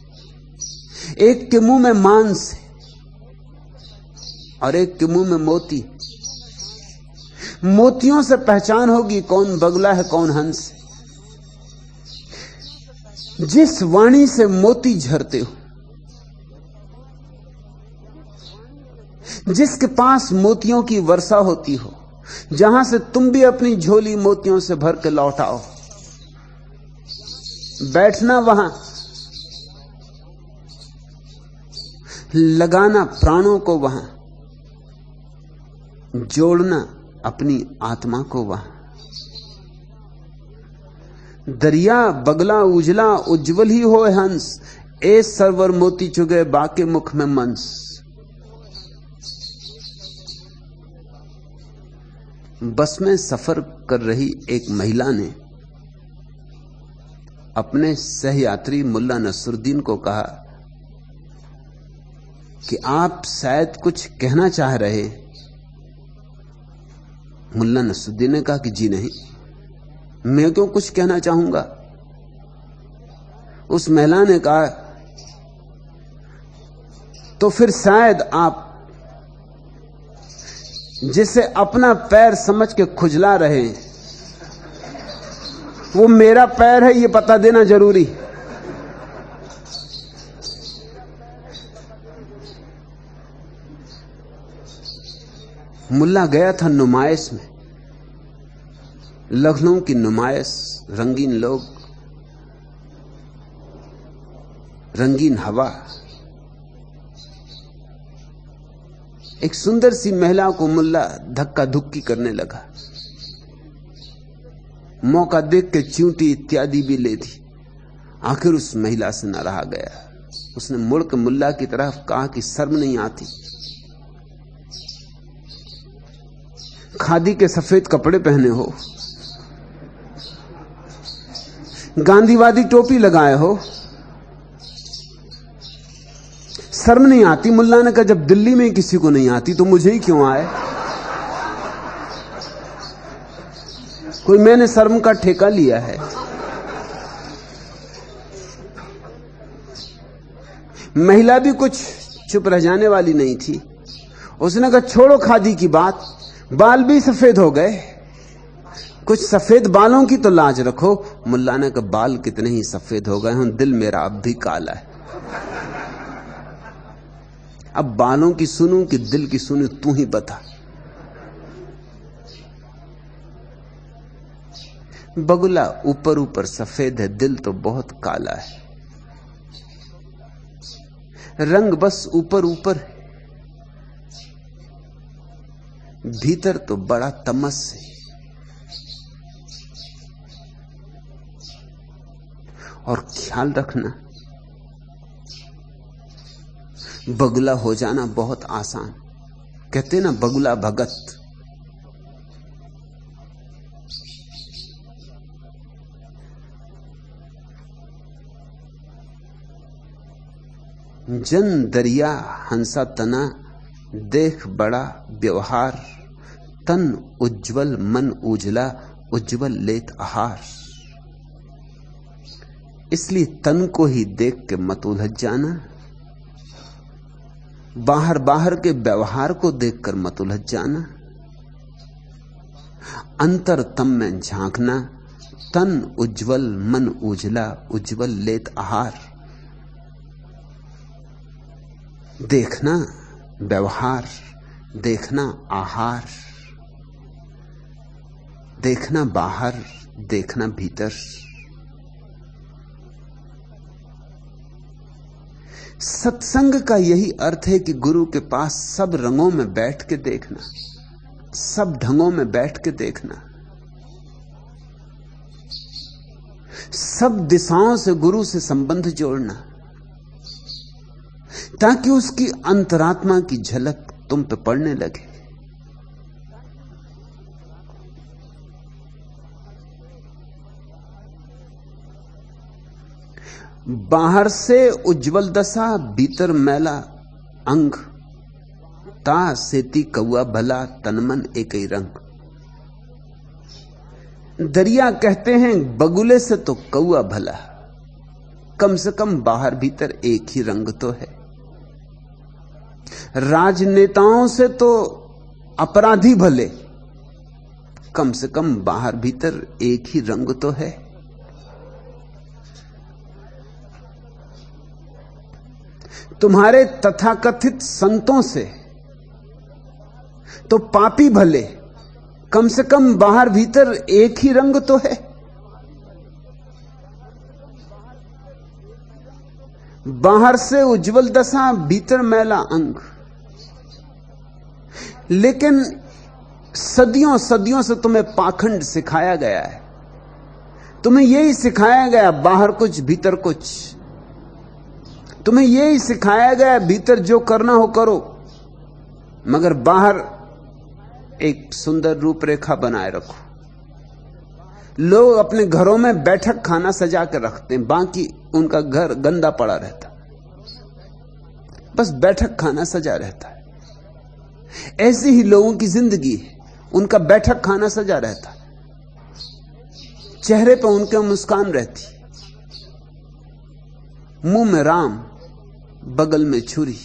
एक के मुंह में मांस है और एक के मुंह में मोती। मोतियों से पहचान होगी कौन बगला है कौन हंस है। जिस वाणी से मोती झरते हो, जिसके पास मोतियों की वर्षा होती हो, जहां से तुम भी अपनी झोली मोतियों से भर के लौटाओ, बैठना वहां, लगाना प्राणों को वहां, जोड़ना अपनी आत्मा को वहां। दरिया बगला उजला उज्जवल ही होए हंस। ए सरवर मोती चुगे बाके मुख में मंस। बस में सफर कर रही एक महिला ने अपने सहयात्री मुल्ला नसरुद्दीन को कहा कि आप शायद कुछ कहना चाह रहे। मुल्ला नसरुद्दीन ने कहा कि जी नहीं, मैं क्यों कुछ कहना चाहूंगा। उस महिला ने कहा तो फिर शायद आप जिसे अपना पैर समझ के खुजला रहे हैं, वो मेरा पैर है, ये पता देना जरूरी। मुल्ला गया था नुमाइश में, लखनऊ की नुमाइश, रंगीन लोग, रंगीन हवा। एक सुंदर सी महिला को मुल्ला धक्का धुक्की करने लगा। मौका देख के चींटी इत्यादि भी ले दी। आखिर उस महिला से न रहा गया। उसने मुड़ के मुल्ला की तरफ कहा कि शर्म नहीं आती, खादी के सफेद कपड़े पहने हो, गांधीवादी टोपी लगाए हो, शर्म नहीं आती? मुल्ला ने कहा जब दिल्ली में किसी को नहीं आती तो मुझे ही क्यों आए? कोई मैंने शर्म का ठेका लिया है? महिला भी कुछ चुप रह जाने वाली नहीं थी। उसने कहा छोड़ो खादी की बात, बाल भी सफेद हो गए, कुछ सफेद बालों की तो लाज रखो। मुल्ला ने कहा बाल कितने ही सफेद हो गए हों, दिल मेरा अब भी काला है। अब बालों की सुनूं कि दिल की सुनूं, तू ही बता। बगुला ऊपर ऊपर सफेद है, दिल तो बहुत काला है। रंग बस ऊपर ऊपर है, भीतर तो बड़ा तमस है। और ख्याल रखना, बगुला हो जाना बहुत आसान। कहते ना बगुला भगत। जन दरिया हंसा तना, देख बड़ा व्यवहार, तन उज्जवल मन उजला, उज्जवल लेत आहार। इसलिए तन को ही देख के मत उलझ जाना, बाहर बाहर के व्यवहार को देखकर मत उलझ जाना। अंतर तम में झांकना, तन उज्जवल मन उजला, उज्जवल लेत आहार। देखना व्यवहार, देखना आहार, देखना बाहर, देखना भीतर। सत्संग का यही अर्थ है कि गुरु के पास सब रंगों में बैठ के देखना, सब ढंगों में बैठ के देखना, सब दिशाओं से गुरु से संबंध जोड़ना, ताकि उसकी अंतरात्मा की झलक तुम पे पड़ने लगे। बाहर से उज्जवल दशा, भीतर मैला अंग, ता सेती कौआ भला, तनमन एक ही रंग। दरिया कहते हैं बगुले से तो कौआ भला, कम से कम बाहर भीतर एक ही रंग तो है। राजनेताओं से तो अपराधी भले, कम से कम बाहर भीतर एक ही रंग तो है। तुम्हारे तथाकथित संतों से तो पापी भले, कम से कम बाहर भीतर एक ही रंग तो है। बाहर से उज्जवल दशा, भीतर मैला अंग। लेकिन सदियों सदियों से तुम्हें पाखंड सिखाया गया है। तुम्हें यही सिखाया गया बाहर कुछ भीतर कुछ। तुम्हें यही सिखाया गया भीतर जो करना हो करो, मगर बाहर एक सुंदर रूपरेखा बनाए रखो। लोग अपने घरों में बैठक खाना सजा कर रखते हैं, बाकी उनका घर गंदा पड़ा रहता, बस बैठक खाना सजा रहता है। ऐसी ही लोगों की जिंदगी है, उनका बैठक खाना सजा रहता है, चेहरे पर उनके मुस्कान रहती, मुंह में राम, बगल में छुरी।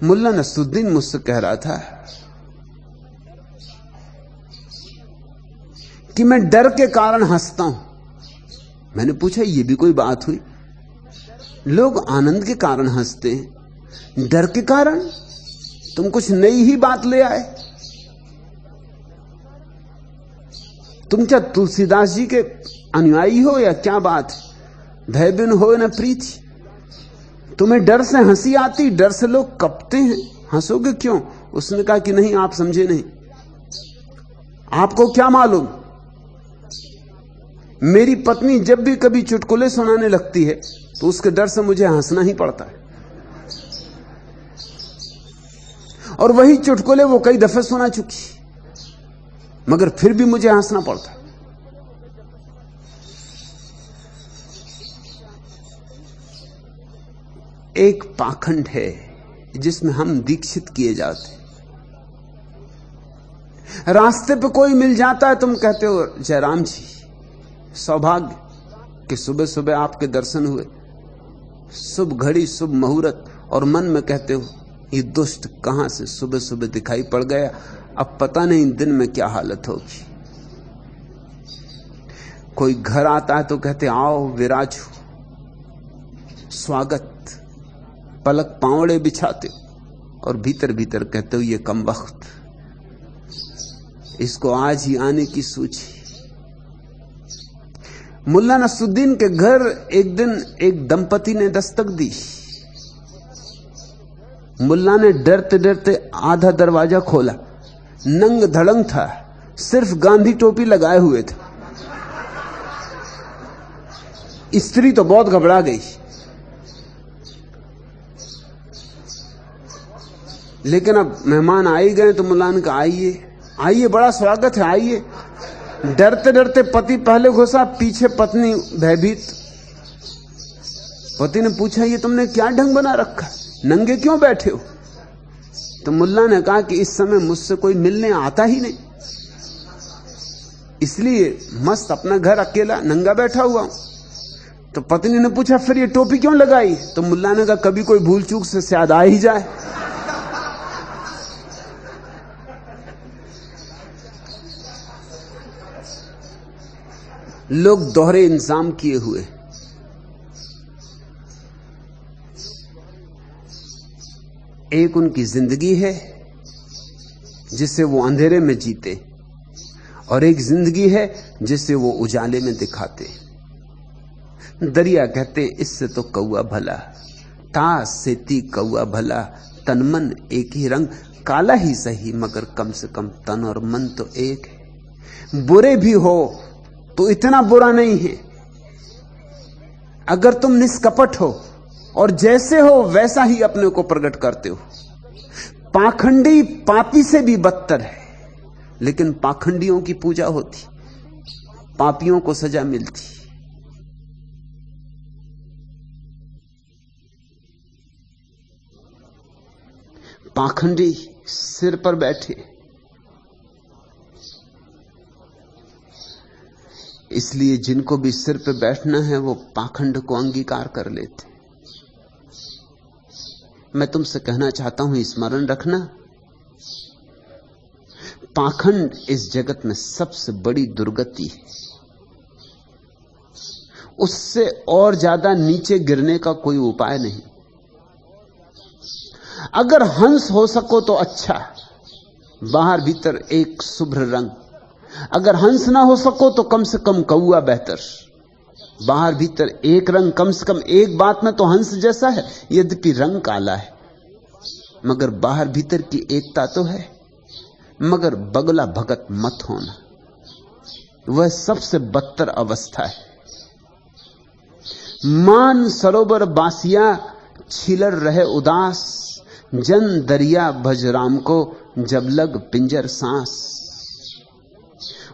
मुल्ला नसरुद्दीन मुझसे कह रहा था कि मैं डर के कारण हंसता हूं। मैंने पूछा ये भी कोई बात हुई? लोग आनंद के कारण हंसते हैं, डर के कारण? तुम कुछ नई ही बात ले आए। तुम क्या तुलसीदास जी के अनुयायी हो या क्या बात है? भय बिन हो न प्रीति, तुम्हें डर से हंसी आती, डर से लोग कपते हैं, हंसोगे क्यों? उसने कहा कि नहीं, आप समझे नहीं, आपको क्या मालूम, मेरी पत्नी जब भी कभी चुटकुले सुनाने लगती है तो उसके डर से मुझे हंसना ही पड़ता है, और वही चुटकुले वो कई दफे सुना चुकी, मगर फिर भी मुझे हंसना पड़ता है। एक पाखंड है जिसमें हम दीक्षित किए जाते। रास्ते पे कोई मिल जाता है, तुम कहते हो जयराम जी सौभाग्य कि सुबह सुबह आपके दर्शन हुए, शुभ घड़ी शुभ मुहूर्त, और मन में कहते हो ये दुष्ट कहां से सुबह सुबह दिखाई पड़ गया, अब पता नहीं दिन में क्या हालत होगी। कोई घर आता है तो कहते आओ विराजो, स्वागत, पलक पावड़े बिछाते हो, और भीतर भीतर कहते हो ये कम वक्त, इसको आज ही आने की सूची। मुल्ला नसरुद्दीन के घर एक दिन एक दंपति ने दस्तक दी। मुल्ला ने डरते डरते आधा दरवाजा खोला, नंग धड़ंग था, सिर्फ गांधी टोपी लगाए हुए थे। स्त्री तो बहुत घबरा गई, लेकिन अब मेहमान आ ही गए तो मुल्ला ने कहा आइए आइए, बड़ा स्वागत है, आइए। डरते डरते पति पहले घुसा, पीछे पत्नी भयभीत। पति ने पूछा ये तुमने क्या ढंग बना रखा, नंगे क्यों बैठे हो? तो मुल्ला ने कहा कि इस समय मुझसे कोई मिलने आता ही नहीं, इसलिए मस्त अपना घर अकेला नंगा बैठा हुआ हूं। तो पत्नी ने पूछा फिर ये टोपी क्यों लगाई? तो मुल्ला ने कहा कभी कोई भूल चूक से शायद आ ही जाए। लोग दोहरे इंतजाम किए हुए, एक उनकी जिंदगी है जिसे वो अंधेरे में जीते, और एक जिंदगी है जिसे वो उजाले में दिखाते। दरिया कहते इससे तो कौआ भला, तास सेती कौआ भला, तन मन एक ही रंग, काला ही सही मगर कम से कम तन और मन तो एक है। बुरे भी हो तो इतना बुरा नहीं है, अगर तुम निष्कपट हो और जैसे हो वैसा ही अपने को प्रकट करते हो। पाखंडी पापी से भी बदतर है, लेकिन पाखंडियों की पूजा होती, पापियों को सजा मिलती। पाखंडी सिर पर बैठे, इसलिए जिनको भी सिर पे बैठना है वो पाखंड को अंगीकार कर लेते। मैं तुमसे कहना चाहता हूं, स्मरण रखना, पाखंड इस जगत में सबसे बड़ी दुर्गति है। उससे और ज्यादा नीचे गिरने का कोई उपाय नहीं। अगर हंस हो सको तो अच्छा, बाहर भीतर एक शुभ्र रंग। अगर हंस ना हो सको तो कम से कम कौआ बेहतर, बाहर भीतर एक रंग। कम से कम एक बात में तो हंस जैसा है, यद्यपि रंग काला है, मगर बाहर भीतर की एकता तो है। मगर बगला भगत मत होना, वह सबसे बदतर अवस्था है। मान सरोवर बासिया छिलर रहे उदास, जन दरिया भज राम को जब लग पिंजर सांस।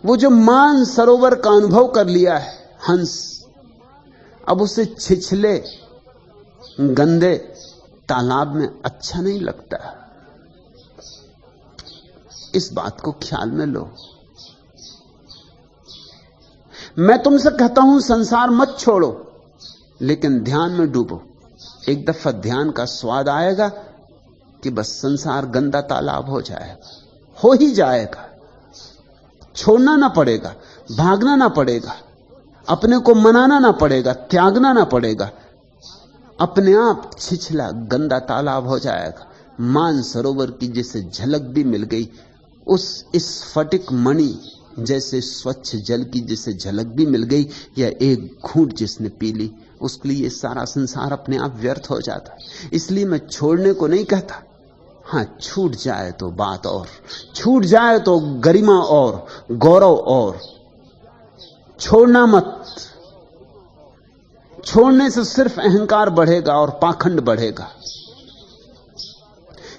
वो जो मान सरोवर का अनुभव कर लिया है हंस, अब उसे छिछले गंदे तालाब में अच्छा नहीं लगता। इस बात को ख्याल में लो। मैं तुमसे कहता हूं संसार मत छोड़ो, लेकिन ध्यान में डूबो। एक दफा ध्यान का स्वाद आएगा कि बस संसार गंदा तालाब हो जाएगा, हो ही जाएगा। छोड़ना ना पड़ेगा, भागना ना पड़ेगा, अपने को मनाना ना पड़ेगा, त्यागना ना पड़ेगा, अपने आप छिछला गंदा तालाब हो जाएगा। मान सरोवर की जिसे झलक भी मिल गई, उस स्फटिक मणि जैसे स्वच्छ जल की जिसे झलक भी मिल गई, या एक घूंट जिसने पी ली, उसके लिए सारा संसार अपने आप व्यर्थ हो जाता है। इसलिए मैं छोड़ने को नहीं कहता। हां, छूट जाए तो बात और, छूट जाए तो गरिमा और, गौरव और। छोड़ना मत। छोड़ने से सिर्फ अहंकार बढ़ेगा और पाखंड बढ़ेगा।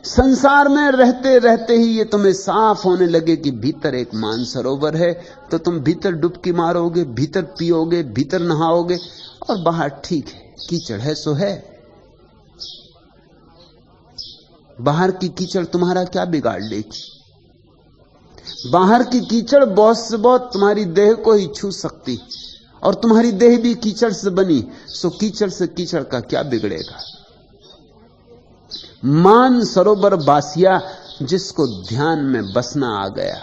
संसार में रहते रहते ही ये तुम्हें साफ होने लगे कि भीतर एक मानसरोवर है, तो तुम भीतर डुबकी मारोगे, भीतर पियोगे, भीतर नहाओगे, और बाहर ठीक है, कीचड़ है सो है। बाहर की कीचड़ तुम्हारा क्या बिगाड़ लेगी? बाहर की कीचड़ बहुत से बहुत तुम्हारी देह को ही छू सकती, और तुम्हारी देह भी कीचड़ से बनी, सो कीचड़ से कीचड़ का क्या बिगड़ेगा? मान सरोवर बासिया जिसको ध्यान में बसना आ गया,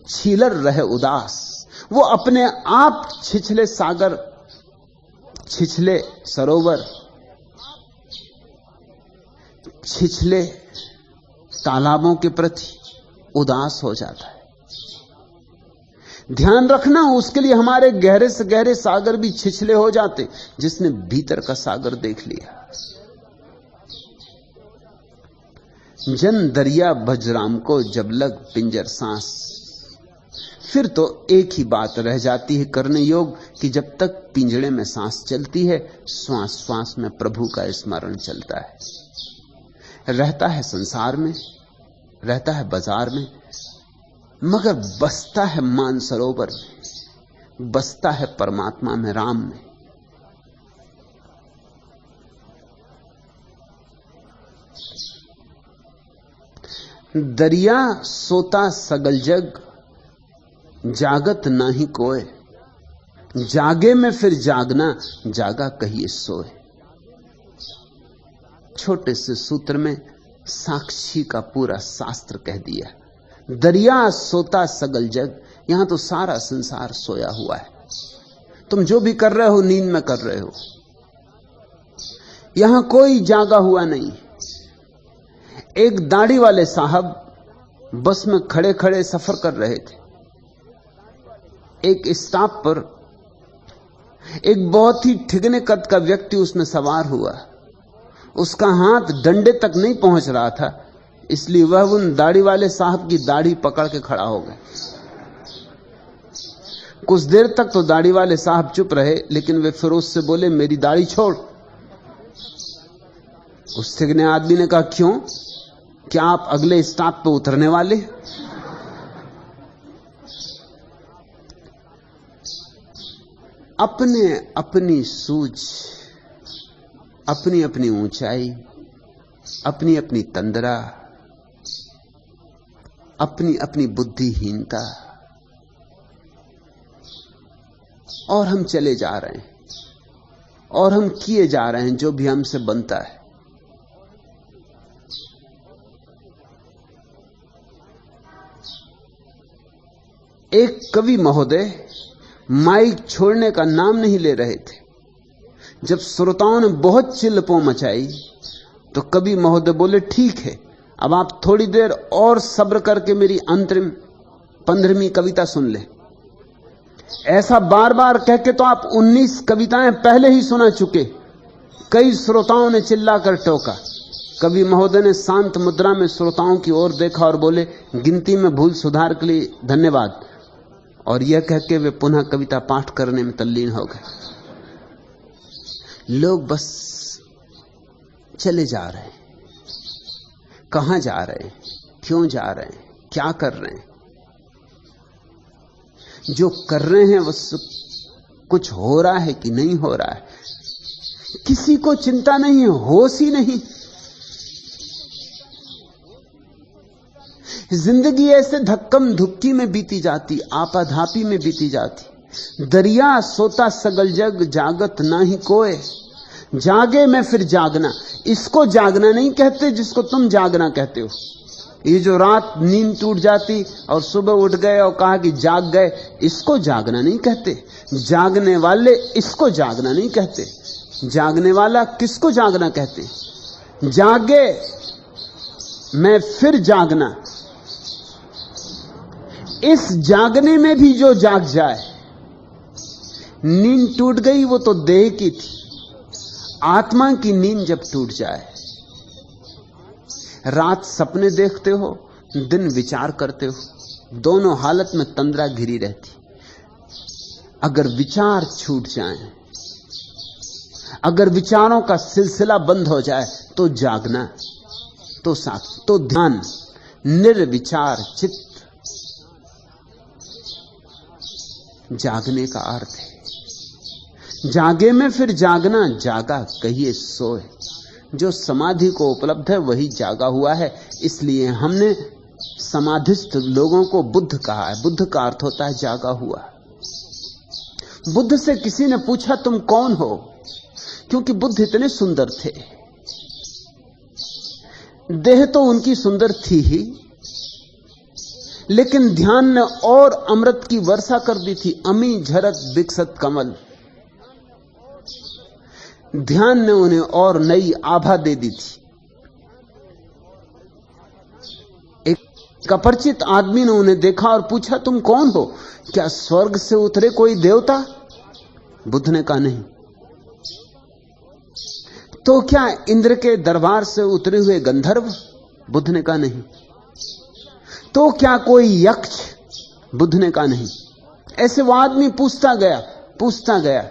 छीलर रहे उदास, वो अपने आप छिछले सागर, छिछले सरोवर, छिछले तालाबों के प्रति उदास हो जाता है। ध्यान रखना, उसके लिए हमारे गहरे से गहरे सागर भी छिछले हो जाते, जिसने भीतर का सागर देख लिया। जन दरिया भजराम को जब लग पिंजर सांस, फिर तो एक ही बात रह जाती है करने योग कि जब तक पिंजड़े में सांस चलती है, श्वास श्वास में प्रभु का स्मरण चलता है। रहता है संसार में, रहता है बाजार में, मगर बसता है मानसरोवर में, बसता है परमात्मा में, राम में। दरिया सोता सगल जग, जागत नाही कोय, जागे में फिर जागना, जागा कहिए सोए। छोटे से सूत्र में साक्षी का पूरा शास्त्र कह दिया। दरिया सोता सगल जग, यहां तो सारा संसार सोया हुआ है। तुम जो भी कर रहे हो नींद में कर रहे हो, यहां कोई जागा हुआ नहीं। एक दाढ़ी वाले साहब बस में खड़े खड़े सफर कर रहे थे। एक स्टॉप पर एक बहुत ही ठिगने कद का व्यक्ति उसमें सवार हुआ। उसका हाथ डंडे तक नहीं पहुंच रहा था, इसलिए वह उन दाढ़ी वाले साहब की दाढ़ी पकड़ के खड़ा हो गया। कुछ देर तक तो दाढ़ी वाले साहब चुप रहे, लेकिन वे फिर उससे बोले, मेरी दाढ़ी छोड़। उस ठिगने आदमी ने कहा, क्यों? क्या आप अगले स्टॉप पे उतरने वाले? अपने अपनी सूझ, अपनी अपनी ऊंचाई, अपनी अपनी तंद्रा, अपनी अपनी बुद्धिहीनता, और हम चले जा रहे हैं, और हम किए जा रहे हैं जो भी हमसे बनता है। एक कवि महोदय माइक छोड़ने का नाम नहीं ले रहे थे। जब श्रोताओं ने बहुत चिल्लपो मचाई तो कवि महोदय बोले, ठीक है, अब आप थोड़ी देर और सब्र करके मेरी अंतरिम 15वीं कविता सुन ले। ऐसा बार बार कह के तो आप 19 कविताएं पहले ही सुना चुके। कई श्रोताओं ने चिल्लाकर टोका। कवि महोदय ने शांत मुद्रा में श्रोताओं की ओर देखा और बोले, गिनती में भूल सुधार के लिए धन्यवाद। और यह कह के वे पुनः कविता पाठ करने में तल्लीन हो गए। लोग बस चले जा रहे हैं। कहां जा रहे हैं, क्यों जा रहे हैं, क्या कर रहे हैं? जो कर रहे हैं वो कुछ हो रहा है कि नहीं हो रहा है, किसी को चिंता नहीं है, होश ही नहीं। जिंदगी ऐसे धक्कम धुक्की में बीती जाती, आपाधापी में बीती जाती। दरिया सोता सगल जग, जागत ना ही कोय, जागे में फिर जागना। इसको जागना नहीं कहते जिसको तुम जागना कहते हो। ये जो रात नींद टूट जाती और सुबह उठ गए और कहा कि जाग गए, इसको जागना नहीं कहते। जागने वाले इसको जागना नहीं कहते। जागने वाला किसको जागना कहते? जागे में फिर जागना। इस जागने में भी जो जाग जाए, नींद टूट गई वो तो देह की थी। आत्मा की नींद जब टूट जाए, रात सपने देखते हो, दिन विचार करते हो, दोनों हालत में तंद्रा घिरी रहती। अगर विचार छूट जाएं, अगर विचारों का सिलसिला बंद हो जाए तो जागना, तो साक्षी, तो ध्यान, निर्विचार चित्त जागने का अर्थ है। जागे में फिर जागना, जागा कहिए सोए। जो समाधि को उपलब्ध है वही जागा हुआ है। इसलिए हमने समाधिस्थ लोगों को बुद्ध कहा है। बुद्ध का अर्थ होता है जागा हुआ। बुद्ध से किसी ने पूछा तुम कौन हो, क्योंकि बुद्ध इतने सुंदर थे। देह तो उनकी सुंदर थी ही, लेकिन ध्यान ने और अमृत की वर्षा कर दी थी। अमी झरत विकसत कमल, ध्यान ने उन्हें और नई आभा दे दी थी। एक अपरिचित आदमी ने उन्हें देखा और पूछा तुम कौन हो, क्या स्वर्ग से उतरे कोई देवता? बुद्ध ने कहा नहीं। तो क्या इंद्र के दरबार से उतरे हुए गंधर्व? बुद्ध ने कहा नहीं। तो क्या कोई यक्ष? बुद्ध ने कहा नहीं। ऐसे वो आदमी पूछता गया,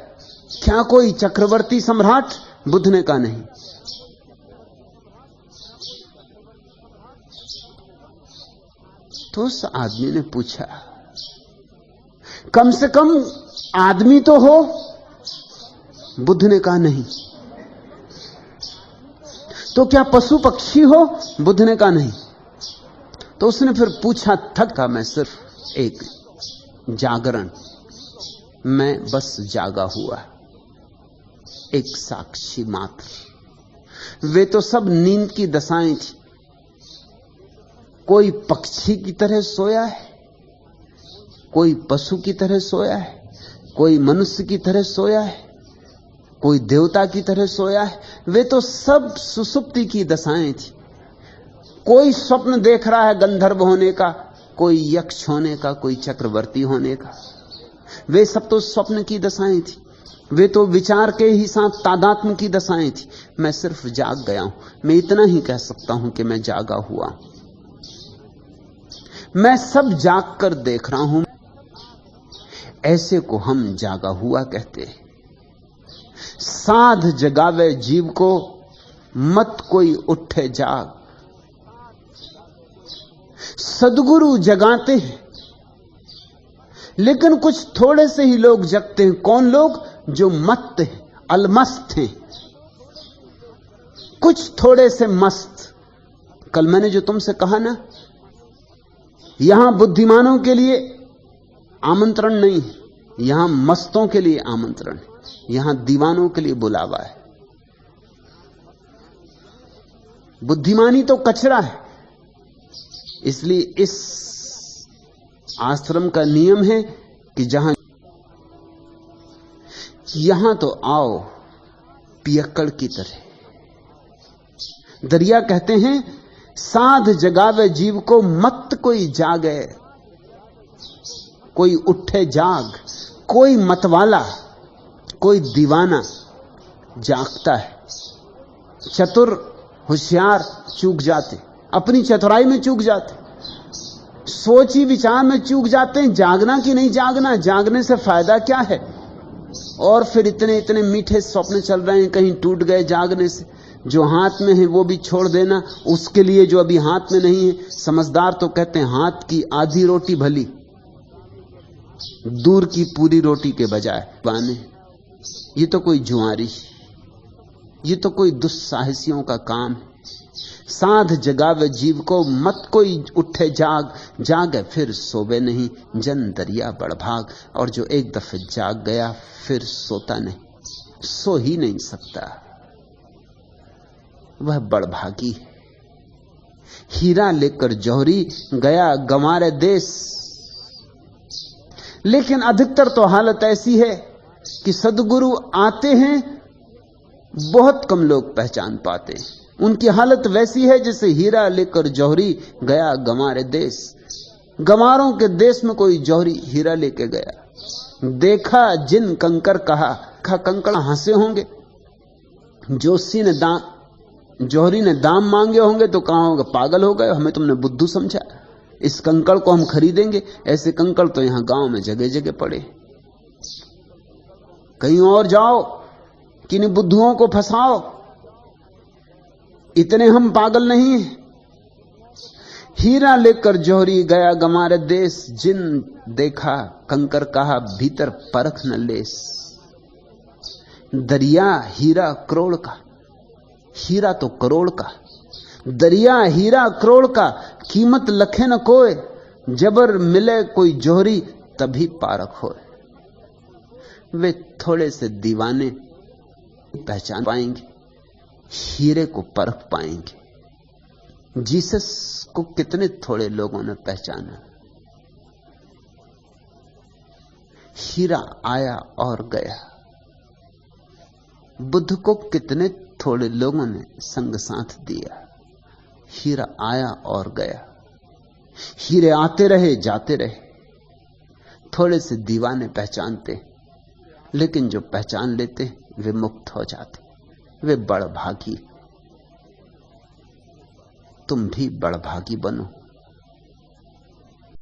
क्या कोई चक्रवर्ती सम्राट? बुद्ध ने कहा नहीं। तो उस आदमी ने पूछा कम से कम आदमी तो हो? बुद्ध ने कहा नहीं। तो क्या पशु पक्षी हो? बुद्ध ने कहा नहीं। तो उसने फिर पूछा, थका मैं सिर्फ एक जागरण, मैं बस जागा हुआ, एक साक्षी मात्र। वे तो सब नींद की दशाएं थी। कोई पक्षी की तरह सोया है, कोई पशु की तरह सोया है, कोई मनुष्य की तरह सोया है, कोई देवता की तरह सोया है। वे तो सब सुसुप्ति की दशाएं थी। कोई स्वप्न देख रहा है गंधर्व होने का, कोई यक्ष होने का, कोई चक्रवर्ती होने का। वे सब तो स्वप्न की दशाएं थी। वे तो विचार के ही साथ तादात्म्य की दशाएं थी। मैं सिर्फ जाग गया हूं। मैं इतना ही कह सकता हूं कि मैं जागा हुआ हूं। मैं सब जाग कर देख रहा हूं। ऐसे को हम जागा हुआ कहते हैं। साध जगावे जीव को, मत कोई उठे जाग। सद्गुरु जगाते हैं, लेकिन कुछ थोड़े से ही लोग जगते हैं। कौन लोग? जो मत्त हैं, अलमस्त हैं, कुछ थोड़े से मस्त। कल मैंने जो तुमसे कहा ना, यहां बुद्धिमानों के लिए आमंत्रण नहीं है, यहां मस्तों के लिए आमंत्रण है, यहां दीवानों के लिए बुलावा है। बुद्धिमानी तो कचरा है। इसलिए इस आश्रम का नियम है कि यहां तो आओ पियक्कड़ की तरह। दरिया कहते हैं साध जगावे जीव को, मत कोई जागे, कोई उठे जाग। कोई मतवाला, कोई दीवाना जागता है। चतुर होशियार चूक जाते, अपनी चतुराई में चूक जाते, सोची विचार में चूक जाते हैं। जागना कि नहीं जागना, जागने से फायदा क्या है? और फिर इतने इतने मीठे स्वप्न चल रहे हैं, कहीं टूट गए जागने से। जो हाथ में है वो भी छोड़ देना, उसके लिए जो अभी हाथ में नहीं है। समझदार तो कहते हैं हाथ की आधी रोटी भली, दूर की पूरी रोटी के बजाय बाने। ये तो कोई जुआरी, ये तो कोई दुस्साहसियों का काम है। साध जगावे जीव को, मत कोई उठे जाग। जागे फिर सोवे नहीं, जन दरिया बड़भाग। और जो एक दफे जाग गया फिर सोता नहीं, सो ही नहीं सकता, वह बड़भागी है। हीरा लेकर जौहरी गया गंवारे देश। लेकिन अधिकतर तो हालत ऐसी है कि सद्गुरु आते हैं, बहुत कम लोग पहचान पाते हैं। उनकी हालत वैसी है जैसे हीरा लेकर जौहरी गया गंवारे देश। गंवारों के देश में कोई जौहरी हीरा लेके गया। देखा जिन कंकर कहा, कंकड़ हंसे होंगे। जोशी ने जौहरी ने दाम मांगे होंगे तो कहा होगा पागल हो गए, हमें तुमने बुद्धू समझा, इस कंकड़ को हम खरीदेंगे। ऐसे कंकड़ तो यहां गांव में जगह जगह पड़े। कहीं और जाओ, किन्हीं बुद्धुओं को फंसाओ, इतने हम पागल नहीं हैं। हीरा लेकर जौहरी गया गमारे देश, जिन देखा कंकर कहा भीतर परख न लेस। दरिया हीरा करोड़ का, हीरा तो करोड़ का, दरिया हीरा करोड़ का, कीमत लखे न कोय, जबर मिले कोई जौहरी तभी पारख होए। वे थोड़े से दीवाने पहचान पाएंगे, हीरे को परख पाएंगे। जीसस को कितने थोड़े लोगों ने पहचाना। हीरा आया और गया। बुद्ध को कितने थोड़े लोगों ने संग साथ दिया। हीरा आया और गया। हीरे आते रहे जाते रहे। थोड़े से दीवाने पहचानते, लेकिन जो पहचान लेते वे मुक्त हो जाते, वे बड़भागी। तुम भी बड़भागी बनो।